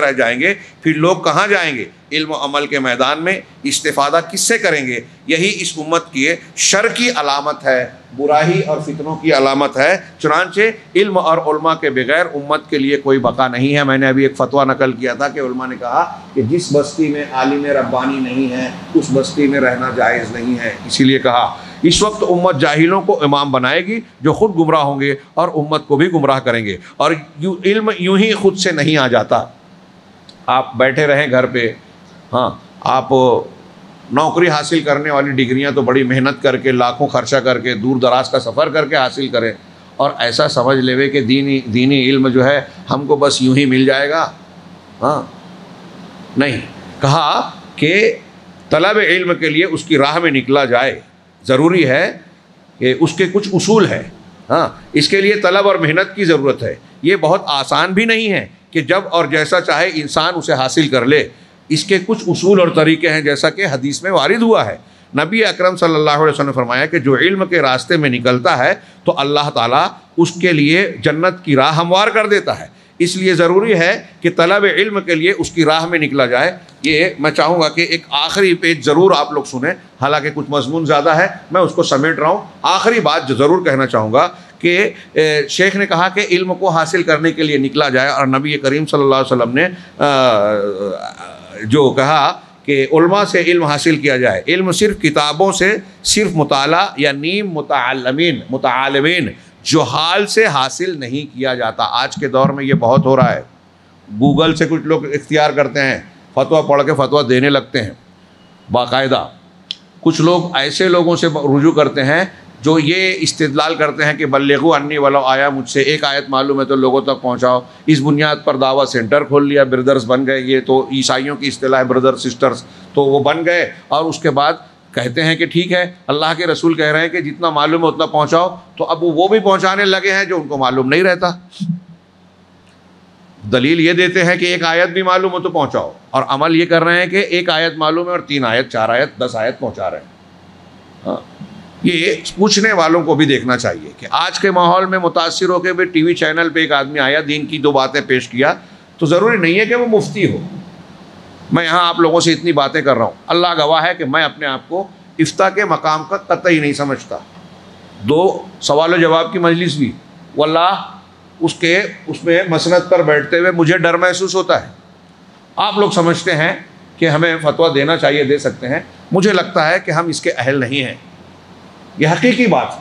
رہ جائیں گے۔ پھر لوگ کہاں جائیں گے؟ علم و عمل کے میدان میں۔ استفادہ کس سے کریں گے؟ یہی اس امت کی شر کی علامت ہے، برائی اور فتنوں کی علامت ہے۔ چنانچہ علم اور علماء کے بغیر امت کے لیے کوئی بقا نہیں ہے۔ میں نے ابھی ایک فتویٰ نقل کیا تھا کہ علماء نے کہا کہ جس بستی میں عالم ربانی نہیں ہے اس بستی میں رہنا جائز نہیں ہے۔ اسی لیے کہا اس وقت امت جاہلوں کو امام بنائے گی جو خود گمراہ ہوں گے اور امت کو بھی گمراہ کریں گے۔ اور علم یوں ہی خود سے نہیں آ جاتا۔ آپ بیٹھے رہیں گھر پہ، ہاں آپ نوکری حاصل کرنے والی ڈگریاں تو بڑی محنت کر کے، لاکھوں خرچہ کر کے، دور دراز کا سفر کر کے حاصل کریں، اور ایسا سمجھ لے کہ دینی علم جو ہے ہم کو بس یوں ہی مل جائے گا۔ ہاں نہیں، کہا کہ طلب علم کے لیے اس کی راہ میں نکلا جائے، ضروری ہے کہ اس کے کچھ اصول ہیں۔ ہاں اس کے لیے طلب اور محنت کی ضرورت ہے۔ یہ بہت آسان بھی نہیں ہے کہ جب اور جیسا چاہے انسان اسے حاصل کر لے۔ اس کے کچھ اصول اور طریقے ہیں، جیسا کہ حدیث میں وارد ہوا ہے۔ نبی اکرم صلی اللہ علیہ وسلم نے فرمایا کہ جو علم کے راستے میں نکلتا ہے تو اللہ تعالیٰ اس کے لیے جنت کی راہ ہموار کر دیتا ہے۔ اس لیے ضروری ہے کہ طلب علم کے لیے اس کی راہ میں نکلا جائے۔ یہ میں چاہوں گا کہ ایک آخری پیج ضرور آپ لوگ سنیں، حالانکہ کچھ مضمون زیادہ ہے، میں اس کو سمیٹ رہا ہوں۔ آخری بات جو ضرور کہنا چاہوں گا کہ شیخ نے کہا کہ علم کو حاصل کرنے کے لیے نکلا جائے، اور نبی کریم صلی اللہ علیہ وسلم نے جو کہا کہ علماء سے علم حاصل کیا جائے۔ علم صرف کتابوں سے، صرف مطالعہ یا نیم متعالمین جہال سے حاصل نہیں کیا جاتا۔ آج کے دور میں یہ بہت ہو رہا ہے۔ گوگل سے کچھ لوگ اختیار کرتے ہیں، فتویٰ پڑھ کے فتویٰ دینے لگتے ہیں باقاعدہ۔ کچھ لوگ ایسے لوگوں سے رجوع کرتے ہیں جو یہ استدلال کرتے ہیں کہ بلغوا انی ولو آیا، مجھ سے ایک آیت معلوم ہے تو لوگوں تک پہنچاؤ۔ اس بنیاد پر دعویٰ سینٹر کھول لیا، بردرز بن گئے۔ یہ تو عیسائیوں کی اصطلاح ہے، بردر سسٹرز، تو وہ بن گئے، اور اس کے بعد کہتے ہیں کہ ٹھیک ہے اللہ کے رسول کہہ رہے ہیں کہ جتنا معلوم ہے اتنا پہنچاؤ، تو اب وہ بھی پہنچانے لگے ہیں جو ان کو معلوم نہیں رہتا۔ دلیل یہ دیتے ہیں کہ ایک آیت بھی معلوم ہو تو پہنچاؤ، اور عمل یہ کر رہے ہیں کہ ایک آیت معلوم ہے اور 3 آیت 4 آیت 10 آیت پہنچا رہے ہیں۔ ہاں یہ پوچھنے والوں کو بھی دیکھنا چاہیے کہ آج کے ماحول میں متاثر ہو کے بھی ٹی وی چینل پہ ایک آدمی آیا، دین کی 2 باتیں پیش کیا، تو ضروری نہیں ہے کہ وہ مفتی ہو۔ میں یہاں آپ لوگوں سے اتنی باتیں کر رہا ہوں، اللہ گواہ ہے کہ میں اپنے آپ کو افتاء کے مقام کا قطعی نہیں سمجھتا۔ 2 سوال و جواب کی مجلس بھی واللہ اس میں مسند پر بیٹھتے ہوئے مجھے ڈر محسوس ہوتا ہے۔ آپ لوگ سمجھتے ہیں کہ ہمیں فتویٰ دینا چاہیے، دے سکتے ہیں، مجھے لگتا ہے کہ ہم اس کے اہل نہیں ہیں۔ یہ حقیقی بات ہے۔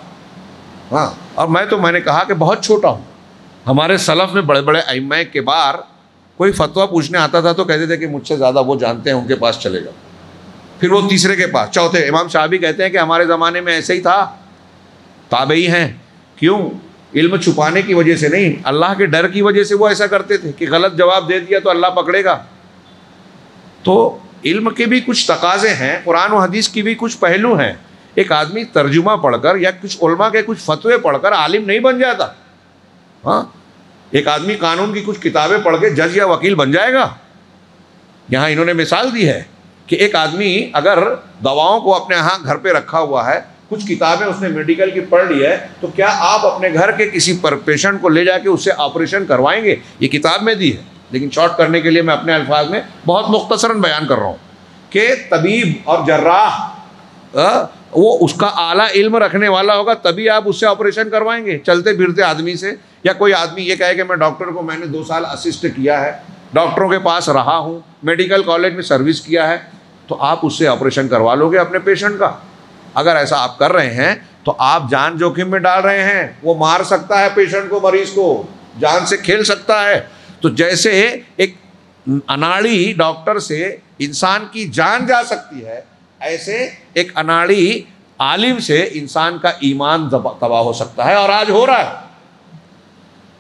ہاں اور میں نے کہا کہ بہت چھوٹا ہوں۔ ہمارے سلف میں بڑے بڑے ائمہ کبار کوئی فتویٰ پوچھنے آتا تھا تو کہتے تھے کہ مجھ سے زیادہ وہ جانتے ہیں، ان کے پاس چلے جاؤ۔ پھر وہ تیسرے کے پاس، چوتھے۔ امام شافعی کہتے ہیں کہ ہمارے زمانے میں ایسے ہی تھا، تابعی ہیں۔ کیوں؟ علم چھپانے کی وجہ سے نہیں، اللہ کے ڈر کی وجہ سے وہ ایسا کرتے تھے کہ غلط جواب دے دیا تو اللہ پکڑے گا۔ تو علم کے بھی کچھ تقاضے ہیں، قرآن و حدیث کی بھی کچھ پہلو ہیں. ایک آدمی ترجمہ پڑھ کر یا کچھ علماء کے کچھ فتوے پڑھ کر عالم نہیں بن جاتا. ہاں، ایک آدمی قانون کی کچھ کتابیں پڑھ کے جج یا وکیل بن جائے گا؟ یہاں انہوں نے مثال دی ہے کہ ایک آدمی اگر دواؤں کو اپنے یہاں گھر پہ رکھا ہوا ہے، کچھ کتابیں اس نے میڈیکل کی پڑھ لی ہے، تو کیا آپ اپنے گھر کے کسی پیشنٹ کو لے جا کے اس سے آپریشن کروائیں گے؟ یہ کتاب میں دی ہے، لیکن شارٹ کرنے کے لیے میں اپنے الفاظ میں بہت مختصراً بیان کر رہا ہوں کہ طبیب اور جراح وہ اس کا اعلیٰ علم رکھنے والا ہوگا تبھی آپ اس سے آپریشن کروائیں گے چلتے پھرتے آدمی سے. یا کوئی آدمی یہ کہے کہ میں ڈاکٹر کو میں نے 2 سال اسسٹ کیا ہے، ڈاکٹروں کے پاس رہا ہوں، میڈیکل کالج میں سروس کیا ہے، تو آپ اس سے آپریشن کروا لو گے اپنے پیشنٹ کا؟ اگر ایسا آپ کر رہے ہیں تو آپ جان جوخم میں ڈال رہے ہیں. وہ مار سکتا ہے پیشنٹ کو، مریض کو جان سے کھیل سکتا ہے. تو جیسے ایک اناڑی ڈاکٹر سے انسان کی جان جا سکتی ہے، ایسے ایک اناڑی عالم سے انسان کا ایمان تباہ ہو سکتا ہے، اور آج ہو رہا ہے.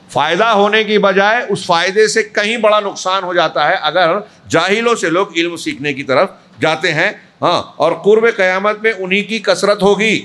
فائدہ ہونے کی بجائے اس فائدے سے کہیں بڑا نقصان ہو جاتا ہے اگر جاہلوں سے لوگ علم سیکھنے کی طرف جاتے ہیں. ہاں، اور قرب قیامت میں انہی کی کثرت ہوگی.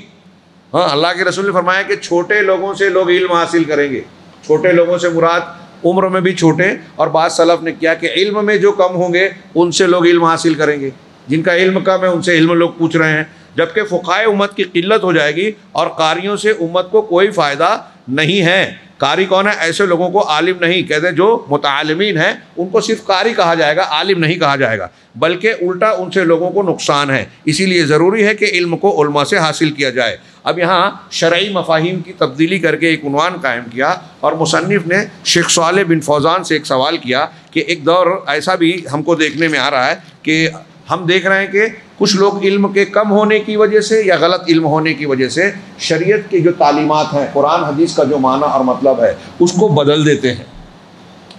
ہاں، اللہ کے رسول نے فرمایا کہ چھوٹے لوگوں سے لوگ علم حاصل کریں گے. چھوٹے لوگوں سے مراد عمر میں بھی چھوٹے، اور بعض سلف نے کیا کہ علم میں جو کم ہوں گے ان سے لوگ علم حاصل کریں گے. جن کا علم کم ہے ان سے علم لوگ پوچھ رہے ہیں، جبکہ فقہائے امت کی قلت ہو جائے گی اور قاریوں سے امت کو کوئی فائدہ نہیں ہے. قاری کون ہے؟ ایسے لوگوں کو عالم نہیں کہتے، جو متعلمین ہیں ان کو صرف قاری کہا جائے گا، عالم نہیں کہا جائے گا، بلکہ الٹا ان سے لوگوں کو نقصان ہے. اسی لیے ضروری ہے کہ علم کو علماء سے حاصل کیا جائے. اب یہاں شرعی مفاہیم کی تبدیلی کر کے ایک عنوان قائم کیا، اور مصنف نے شیخ صالح بن فوزان سے ایک سوال کیا کہ ایک دور ایسا بھی ہم کو دیکھنے میں آ رہا ہے کہ ہم دیکھ رہے ہیں کہ کچھ لوگ علم کے کم ہونے کی وجہ سے یا غلط علم ہونے کی وجہ سے شریعت کی جو تعلیمات ہیں، قرآن حدیث کا جو معنی اور مطلب ہے، اس کو بدل دیتے ہیں.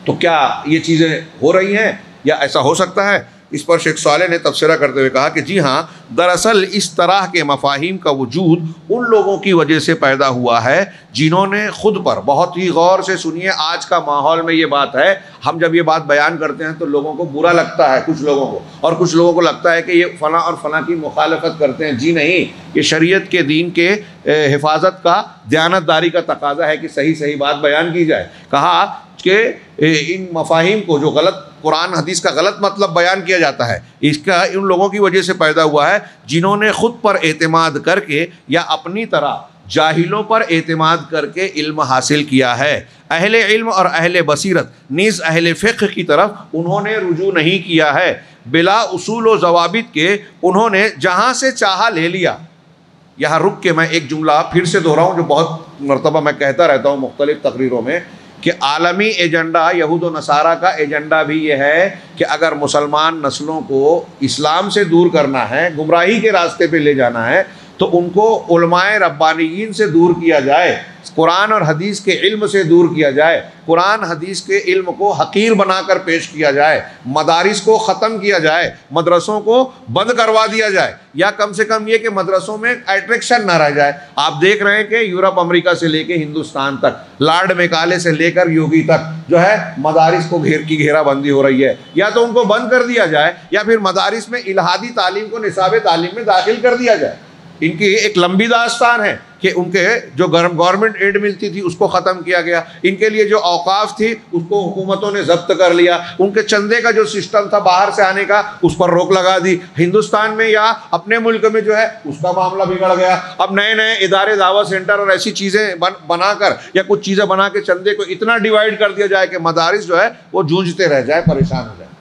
تو کیا یہ چیزیں ہو رہی ہیں یا ایسا ہو سکتا ہے؟ اس پر شیخ صالح نے تبصرہ کرتے ہوئے کہا کہ جی ہاں، دراصل اس طرح کے مفاہیم کا وجود ان لوگوں کی وجہ سے پیدا ہوا ہے جنہوں نے خود پر بہت ہی غور سے سنیے. آج کا ماحول میں یہ بات ہے، ہم جب یہ بات بیان کرتے ہیں تو لوگوں کو برا لگتا ہے، کچھ لوگوں کو، اور کچھ لوگوں کو لگتا ہے کہ یہ فلاں اور فلاں کی مخالفت کرتے ہیں. جی نہیں، یہ شریعت کے دین کے حفاظت کا، دیانتداری کا تقاضا ہے کہ صحیح صحیح بات بیان کی جائے. کہا کہ ان مفاہیم کو جو غلط قرآن حدیث کا غلط مطلب بیان کیا جاتا ہے، اس کا ان لوگوں کی وجہ سے پیدا ہوا ہے جنہوں نے خود پر اعتماد کر کے یا اپنی طرح جاہلوں پر اعتماد کر کے علم حاصل کیا ہے. اہل علم اور اہل بصیرت نیز اہل فقہ کی طرف انہوں نے رجوع نہیں کیا ہے. بلا اصول و ضوابط کے انہوں نے جہاں سے چاہا لے لیا. یہاں رک کے میں ایک جملہ پھر سے دہراؤں جو بہت مرتبہ میں کہتا رہتا ہوں مختلف تقریروں میں، کہ عالمی ایجنڈا یہود و نصارہ کا ایجنڈا بھی یہ ہے کہ اگر مسلمان نسلوں کو اسلام سے دور کرنا ہے، گمراہی کے راستے پہ لے جانا ہے، تو ان کو علماء ربانیین سے دور کیا جائے، قرآن اور حدیث کے علم سے دور کیا جائے، قرآن حدیث کے علم کو حقیر بنا کر پیش کیا جائے، مدارس کو ختم کیا جائے، مدرسوں کو بند کروا دیا جائے، یا کم سے کم یہ کہ مدرسوں میں اٹریکشن نہ رہ جائے. آپ دیکھ رہے ہیں کہ یورپ امریکہ سے لے کے ہندوستان تک، لارڈ میکالے سے لے کر یوگی تک جو ہے مدارس کو گھیرا بندی ہو رہی ہے. یا تو ان کو بند کر دیا جائے یا پھر مدارس میں الہادی تعلیم کو نصاب تعلیم میں داخل کر دیا جائے. ان کی ایک لمبی داستان ہے کہ ان کے جو گورنمنٹ ایڈ ملتی تھی اس کو ختم کیا گیا، ان کے لیے جو اوقاف تھی اس کو حکومتوں نے ضبط کر لیا، ان کے چندے کا جو سسٹم تھا باہر سے آنے کا اس پر روک لگا دی. ہندوستان میں یا اپنے ملک میں جو ہے اس کا معاملہ بگڑ گیا. اب نئے نئے ادارے، دعوت سینٹر اور ایسی چیزیں بنا کر یا کچھ چیزیں بنا کے چندے کو اتنا ڈیوائڈ کر دیا جائے کہ مدارس جو ہے وہ جونجتے رہ جائے، پریشان ہو جائے.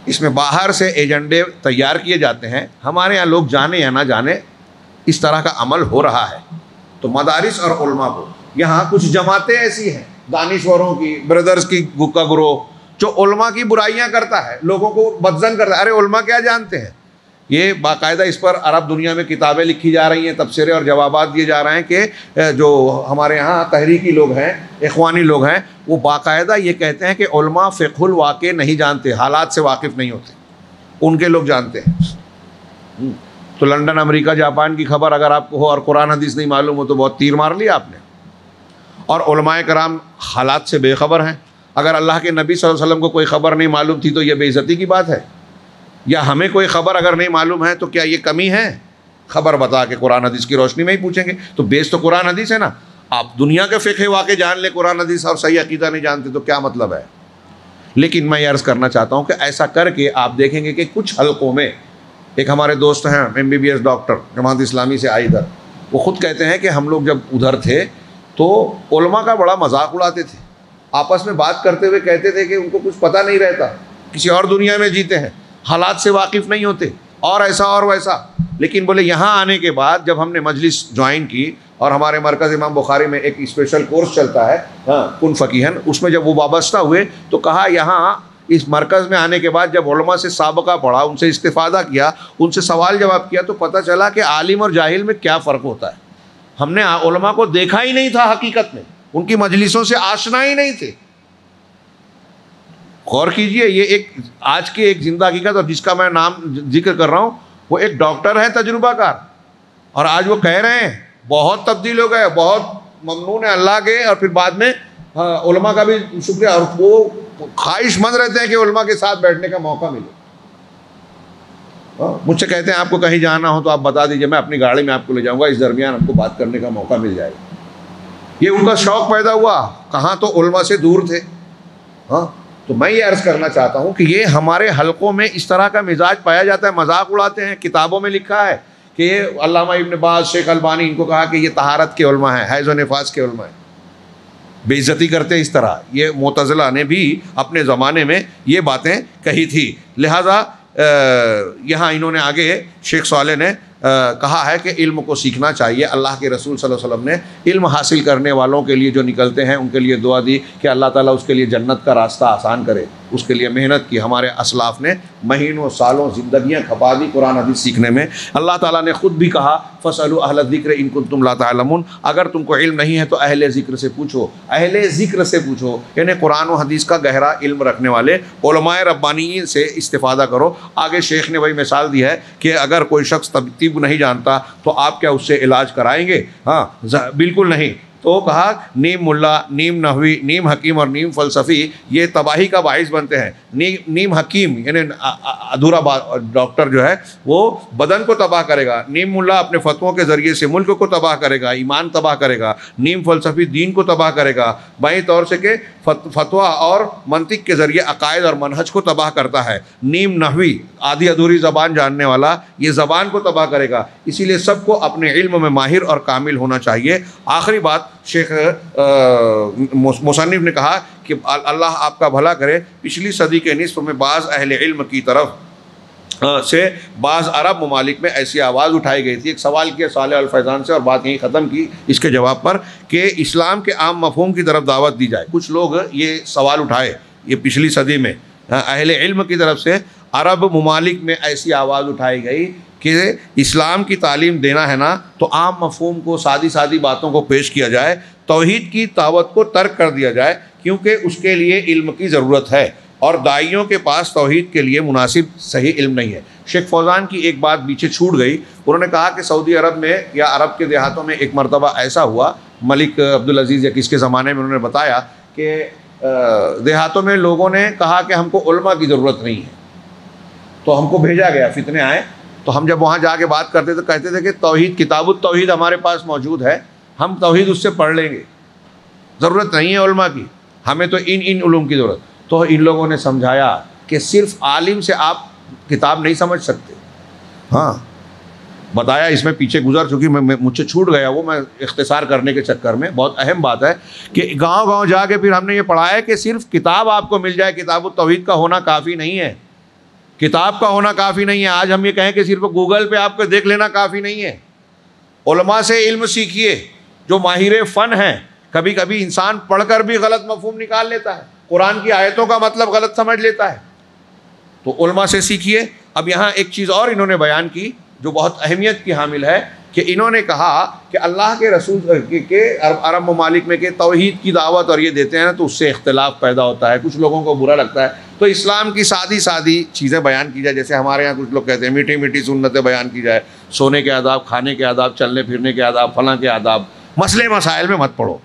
اس میں باہر سے ایجنڈے تیار کیے جاتے ہیں. ہمارے یہاں لوگ جانے یا نہ جانے اس طرح کا عمل ہو رہا ہے. تو مدارس اور علماء کو یہاں کچھ جماعتیں ایسی ہیں، دانشوروں کی، بردرز کی کا گروہ، جو علماء کی برائیاں کرتا ہے، لوگوں کو بدظن کرتا ہے. ارے علماء کیا جانتے ہیں؟ یہ باقاعدہ اس پر عرب دنیا میں کتابیں لکھی جا رہی ہیں، تبصرے اور جوابات دیے جا رہے ہیں کہ جو ہمارے ہاں تحریکی لوگ ہیں، اخوانی لوگ ہیں، وہ باقاعدہ یہ کہتے ہیں کہ علماء فقہ الواقع نہیں جانتے، حالات سے واقف نہیں ہوتے، ان کے لوگ جانتے ہیں. تو لندن، امریکہ، جاپان کی خبر اگر آپ کو ہو اور قرآن حدیث نہیں معلوم ہو تو بہت تیر مار لیا آپ نے. اور علماء کرام حالات سے بے خبر ہیں. اگر اللہ کے نبی صلی اللہ علیہ وسلم کو کوئی خبر نہیں معلوم تھی تو یہ بے عزتی کی بات ہے. یا ہمیں کوئی خبر اگر نہیں معلوم ہے تو کیا یہ کمی ہے؟ خبر بتا کے قرآن حدیث کی روشنی میں ہی پوچھیں گے. تو بیس تو قرآن حدیث ہے نا. آپ دنیا کے فقہ واقع جان لیں، قرآن حدیث اور صحیح عقیدہ نہیں جانتے تو کیا مطلب ہے؟ لیکن میں یہ عرض کرنا چاہتا ہوں کہ ایسا کر کے آپ دیکھیں گے کہ کچھ حلقوں میں، ایک ہمارے دوست ہیں MBBS ڈاکٹر جماعت اسلامی سے آئے ادھر، وہ خود کہتے ہیں کہ ہم لوگ جب ادھر تھے تو علماء کا بڑا مذاق اڑاتے تھے، آپس میں بات کرتے ہوئے کہتے تھے کہ ان کو کچھ پتہ نہیں رہتا، کسی اور دنیا میں جیتے ہیں، حالات سے واقف نہیں ہوتے، اور ایسا اور ویسا. لیکن بولے یہاں آنے کے بعد جب ہم نے مجلس جوائن کی، اور ہمارے مرکز امام بخاری میں ایک اسپیشل کورس چلتا ہے کن فقیہن، اس میں جب وہ وابستہ ہوئے تو کہا یہاں اس مرکز میں آنے کے بعد جب علماء سے سابقہ پڑھا، ان سے استفادہ کیا، ان سے سوال جواب کیا، تو پتہ چلا کہ عالم اور جاہل میں کیا فرق ہوتا ہے. ہم نے علماء کو دیکھا ہی نہیں تھا، حقیقت میں ان کی مجلسوں سے آشنا ہی نہیں تھے. غور کیجئے، یہ ایک آج کی ایک زندہ حقیقت، اور جس کا میں نام ذکر کر رہا ہوں وہ ایک ڈاکٹر ہے تجربہ کار، اور آج وہ کہہ رہے ہیں بہت تبدیل ہو گئے، بہت ممنون ہے اللہ کے، اور پھر بعد میں علماء کا بھی شکریہ، اور وہ خواہش مند رہتے ہیں کہ علماء کے ساتھ بیٹھنے کا موقع ملے. مجھ سے کہتے ہیں آپ کو کہیں جانا ہو تو آپ بتا دیجئے، میں اپنی گاڑی میں آپ کو لے جاؤں گا، اس درمیان ہم کو بات کرنے کا موقع مل جائے گا. یہ ان کا شوق پیدا ہوا، کہاں تو علماء سے دور تھے. تو میں یہ عرض کرنا چاہتا ہوں کہ یہ ہمارے حلقوں میں اس طرح کا مزاج پایا جاتا ہے، مذاق اڑاتے ہیں. کتابوں میں لکھا ہے کہ یہ علامہ ابن باز، شیخ البانی، ان کو کہا کہ یہ طہارت کے علماء ہیں، حیض و نفاس کے علماء ہیں. بے عزتی کرتے ہیں اس طرح. یہ معتزلہ نے بھی اپنے زمانے میں یہ باتیں کہی تھی. لہذا یہاں انہوں نے آگے شیخ صالح نے کہا ہے کہ علم کو سیکھنا چاہیے. اللہ کے رسول صلی اللہ علیہ وسلم نے علم حاصل کرنے والوں کے لیے جو نکلتے ہیں ان کے لیے دعا دی کہ اللہ تعالیٰ اس کے لیے جنت کا راستہ آسان کرے. اس کے لیے محنت کی. ہمارے اسلاف نے مہینوں سالوں زندگیاں کھپا دی قرآن حدیث سیکھنے میں. اللہ تعالیٰ نے خود بھی کہا فَاسْأَلُوا أَهْلَ الذِّكْرِ إِن كُنتُمْ لَا تَعْلَمُونَ. اگر تم کو علم نہیں ہے تو اہل ذکر سے پوچھو. اہل ذکر سے پوچھو یعنی قرآن و حدیث کا گہرا علم رکھنے والے علماء ربانیین سے استفادہ کرو. آگے شیخ نے وہی مثال دی ہے کہ اگر کوئی شخص طب نہیں جانتا تو آپ کیا اس سے علاج کرائیں گے؟ بالکل نہیں. تو کہا نیم ملا، نیم نحوی، نیم حکیم اور نیم فلسفی یہ تباہی کا باعث بنتے ہیں. نیم حکیم یعنی ادھورا ڈاکٹر جو ہے وہ بدن کو تباہ کرے گا. نیم ملا اپنے فتووں کے ذریعے سے ملک کو تباہ کرے گا، ایمان تباہ کرے گا. نیم فلسفی دین کو تباہ کرے گا، بائیں طور سے کہ فتویٰ اور منطق کے ذریعے عقائد اور منہج کو تباہ کرتا ہے. نیم نحوی آدھی ادھوری زبان جاننے والا یہ زبان کو تباہ کرے گا. اسی لیے سب کو اپنے علم میں ماہر اور کامل ہونا چاہیے. آخری بات شیخ مصنف نے کہا کہ اللہ آپ کا بھلا کرے، پچھلی صدی کے نصف میں بعض اہل علم کی طرف سے بعض عرب ممالک میں ایسی آواز اٹھائی گئی تھی. ایک سوال کیا صالح الفیضان سے اور بات یہیں ختم کی اس کے جواب پر کہ اسلام کے عام مفہوم کی طرف دعوت دی جائے. کچھ لوگ یہ سوال اٹھائے یہ پچھلی صدی میں اہل علم کی طرف سے عرب ممالک میں ایسی آواز اٹھائی گئی کہ اسلام کی تعلیم دینا ہے نا تو عام مفہوم کو، سادی سادی باتوں کو پیش کیا جائے، توحید کی دعوت کو ترک کر دیا جائے کیونکہ اس کے لیے علم کی ضرورت ہے اور داعیوں کے پاس توحید کے لیے مناسب صحیح علم نہیں ہے. شیخ فوزان کی ایک بات پیچھے چھوٹ گئی. انہوں نے کہا کہ سعودی عرب میں یا عرب کے دیہاتوں میں ایک مرتبہ ایسا ہوا، ملک عبدالعزیز یا کس کے زمانے میں، انہوں نے بتایا کہ دیہاتوں میں لوگوں نے کہا کہ ہم کو علماء کی ضرورت نہیں ہے تو ہم کو بھیجا گیا، فتنے آئے. تو ہم جب وہاں جا کے بات کرتے تو کہتے تھے کہ توحید، کتاب التوحید ہمارے پاس موجود ہے، ہم توحید اس سے پڑھ لیں گے، ضرورت نہیں ہے علماء کی، ہمیں تو ان علوم کی ضرورت. تو ان لوگوں نے سمجھایا کہ صرف عالم سے آپ کتاب نہیں سمجھ سکتے. بتایا، اس میں پیچھے گزر چکی، مجھ سے چھوٹ گیا وہ، میں اختصار کرنے کے چکر میں. بہت اہم بات ہے کہ گاؤں گاؤں جا کے پھر ہم نے یہ پڑھا ہے کہ صرف کتاب آپ کو مل جائے، کتاب التوحید کا ہونا کافی نہیں ہے، کتاب کا ہونا کافی نہیں ہے. آج ہم یہ کہیں کہ صرف گوگل پہ آپ کو دیکھ لینا کافی نہیں ہے. علماء سے علم سیکھیے جو ماہر فن ہیں. کبھی کبھی انسان پڑھ کر بھی غلط مفہوم نکال لیتا ہے، قرآن کی آیتوں کا مطلب غلط سمجھ لیتا ہے، تو علماء سے سیکھیے. اب یہاں ایک چیز اور انہوں نے بیان کی جو بہت اہمیت کی حامل ہے کہ انہوں نے کہا کہ اللہ کے رسول کے عرب ممالک میں کہ توحید کی دعوت اور یہ دیتے ہیں نا تو اس سے اختلاف پیدا ہوتا ہے، کچھ لوگوں کو برا لگتا ہے. تو اسلام کی سادی سادی چیزیں بیان کی جائے، جیسے ہمارے یہاں کچھ لوگ کہتے ہیں میٹھی میٹھی سنتیں بیان کی جائے، سونے کے آداب، کھانے کے آداب، چلنے پھرنے کے آداب، فلاں کے آداب، مسئلے مسائل میں مت پڑھو.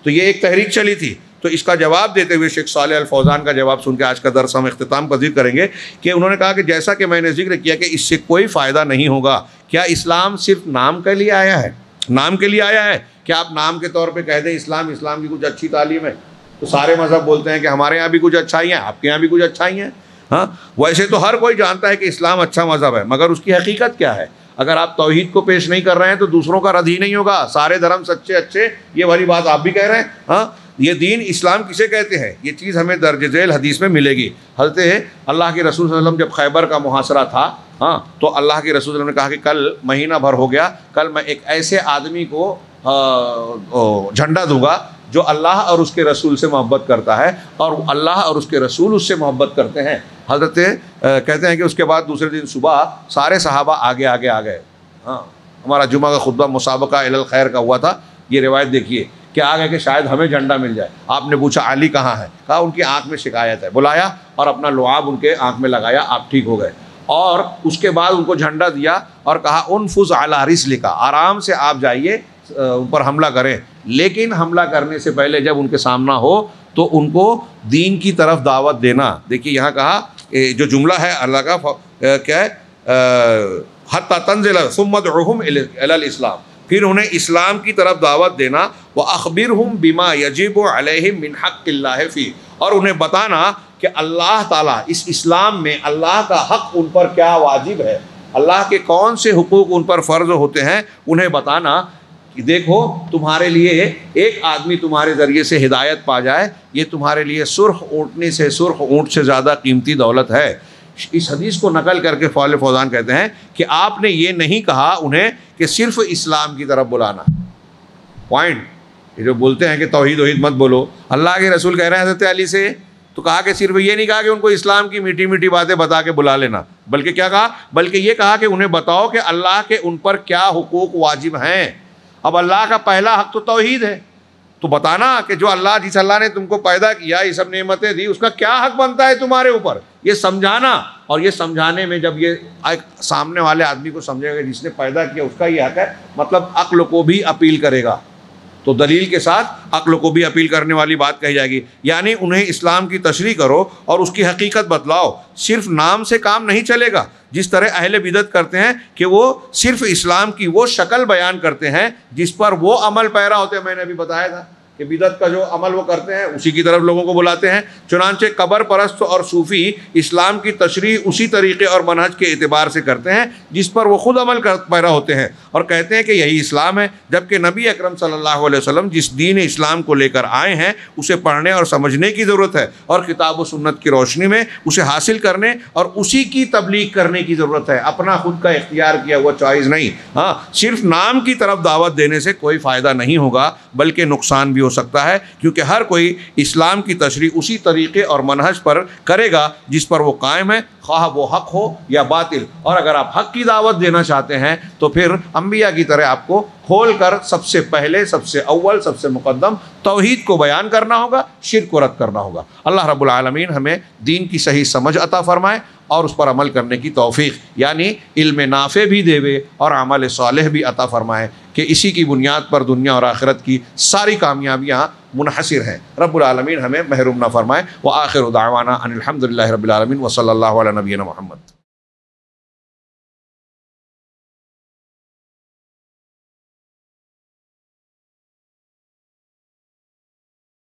تو یہ ایک تحریک چلی تھی. تو اس کا جواب دیتے ہوئے شیخ صالح الفوزان کا جواب سن کے آج کا درس ہم اختتام پذیر کریں گے کہ انہوں نے کہا کہ جیسا کہ میں نے ذکر کیا کہ اس سے کوئی فائدہ نہیں ہوگا. کیا اسلام صرف نام کے لیے آیا ہے؟ نام کے لیے آیا ہے؟ کیا آپ نام کے طور پہ کہہ دیں اسلام کی کچھ اچھی تعلیم ہے؟ تو سارے مذہب بولتے ہیں کہ ہمارے یہاں بھی کچھ اچھائی ہیں، آپ کے یہاں بھی کچھ اچھائی ہیں. ہاں ویسے تو ہر کوئی جانتا ہے کہ اسلام اچھا مذہب ہے، مگر اس کی حقیقت کیا ہے؟ اگر آپ توحید کو پیش نہیں کر رہے ہیں تو دوسروں کا رد ہی نہیں ہوگا. سارے دھرم سچے اچھے، یہ والی بات آپ بھی کہہ رہے ہیں. ہاں یہ دین اسلام کسے کہتے ہیں؟ یہ چیز ہمیں درج ذیل حدیث میں ملے گی. حضرت اللہ کے رسول صلی اللہ علیہ وسلم جب خیبر کا محاصرہ تھا، ہاں تو اللہ کے رسول صلی اللہ علیہ وسلم نے کہا کہ کل مہینہ بھر ہو گیا، کل میں ایک ایسے آدمی کو جھنڈا دوں گا جو اللہ اور اس کے رسول سے محبت کرتا ہے اور اللہ اور اس کے رسول اس سے محبت کرتے ہیں. حضرت کہتے ہیں کہ اس کے بعد دوسرے دن صبح سارے صحابہ آگے آ گئے. ہاں ہمارا جمعہ کا خطبہ مسابقہ الی الخیر کا ہوا تھا. یہ روایت دیکھیے کہ آگے کہ شاید ہمیں جھنڈا مل جائے. آپ نے پوچھا علی کہاں ہے؟ کہا ان کی آنکھ میں شکایت ہے. بلایا اور اپنا لعاب ان کے آنکھ میں لگایا، آپ ٹھیک ہو گئے. اور اس کے بعد ان کو جھنڈا دیا اور کہا انفذ علی رسلک، آرام سے آپ جائیے ان پر حملہ کریں، لیکن حملہ کرنے سے پہلے جب ان کے سامنا ہو تو ان کو دین کی طرف دعوت دینا. دیکھیے یہاں کہا جو جملہ ہے اللہ کا کیا ہے، حتی تنزل ثم ادعوہم الی الاسلام، پھر انہیں اسلام کی طرف دعوت دینا. وَأَخْبِرْهُمْ بِمَا يَجِبُ عَلَيْهِمْ مِنْ حَقِّ اللَّهِ فِيهِ، اور انہیں بتانا کہ اللہ تعالیٰ اس اسلام میں اللہ کا حق ان پر کیا واجب ہے، اللہ کے کون سے حقوق ان پر فرض ہوتے ہیں. انہیں بتانا کہ دیکھو تمہارے لیے ایک آدمی تمہارے ذریعے سے ہدایت پا جائے، یہ تمہارے لیے سرخ اونٹ سے زیادہ قیمتی دولت ہے. اس حدیث کو نقل کر کے فضل فوزان کہتے ہیں کہ آپ نے یہ نہیں کہا انہیں کہ صرف اسلام کی طرف بلانا. پوائنٹ یہ جو بولتے ہیں کہ توحید مت بولو، اللہ کے رسول کہہ رہے ہیں حضرت علی سے، تو کہا کہ صرف یہ نہیں کہا کہ ان کو اسلام کی میٹھی میٹھی باتیں بتا کے بلا لینا، بلکہ کیا کہا؟ بلکہ یہ کہا کہ انہیں بتاؤ کہ اللہ کے ان پر کیا حقوق واجب ہیں. اب اللہ کا پہلا حق تو توحید ہے، تو بتانا کہ جو اللہ جس اللہ نے تم کو پیدا کیا، یہ سب نعمتیں دی، اس کا کیا حق بنتا ہے تمہارے اوپر، یہ سمجھانا. اور یہ سمجھانے میں جب یہ ایک سامنے والے آدمی کو سمجھے گا جس نے پیدا کیا اس کا یہ حق ہے، مطلب عقل کو بھی اپیل کرے گا، تو دلیل کے ساتھ عقل کو بھی اپیل کرنے والی بات کہی جائے گی. یعنی انہیں اسلام کی تشریح کرو اور اس کی حقیقت بتلاؤ. صرف نام سے کام نہیں چلے گا، جس طرح اہل بدعت کرتے ہیں کہ وہ صرف اسلام کی وہ شکل بیان کرتے ہیں جس پر وہ عمل پیرا ہوتے ہیں. میں نے ابھی بتایا تھا کہ بدعت کا جو عمل وہ کرتے ہیں اسی کی طرف لوگوں کو بلاتے ہیں. چنانچہ قبر پرست اور صوفی اسلام کی تشریح اسی طریقے اور منہج کے اعتبار سے کرتے ہیں جس پر وہ خود عمل پیرا ہوتے ہیں، اور کہتے ہیں کہ یہی اسلام ہے، جبکہ نبی اکرم صلی اللہ علیہ وسلم جس دین اسلام کو لے کر آئے ہیں اسے پڑھنے اور سمجھنے کی ضرورت ہے، اور کتاب و سنت کی روشنی میں اسے حاصل کرنے اور اسی کی تبلیغ کرنے کی ضرورت ہے، اپنا خود کا اختیار کیا ہوا چوائس نہیں. ہاں صرف نام کی طرف دعوت دینے سے کوئی فائدہ نہیں ہوگا بلکہ نقصان بھی ہو سکتا ہے، کیونکہ ہر کوئی اسلام کی تشریح اسی طریقے اور منہج پر کرے گا جس پر وہ قائم ہے، خواہ وہ حق ہو یا باطل. اور اگر آپ حق کی دعوت دینا چاہتے ہیں تو پھر انبیاء کی طرح آپ کو کھول کر سب سے پہلے، سب سے اول، سب سے مقدم توحید کو بیان کرنا ہوگا، شرک کو رد کرنا ہوگا. اللہ رب العالمین ہمیں دین کی صحیح سمجھ عطا فرمائے اور اس پر عمل کرنے کی توفیق، یعنی علم نافع بھی دے اور عمل صالح بھی عطا فرمائے، کہ اسی کی بنیاد پر دنیا اور آخرت کی ساری کامیابیاں منحصر ہیں. رب العالمین ہمیں محروم نہ فرمائے. وآخر دعوانا ان الحمد للہ رب العالمین وصلی اللہ علی نبینا محمد.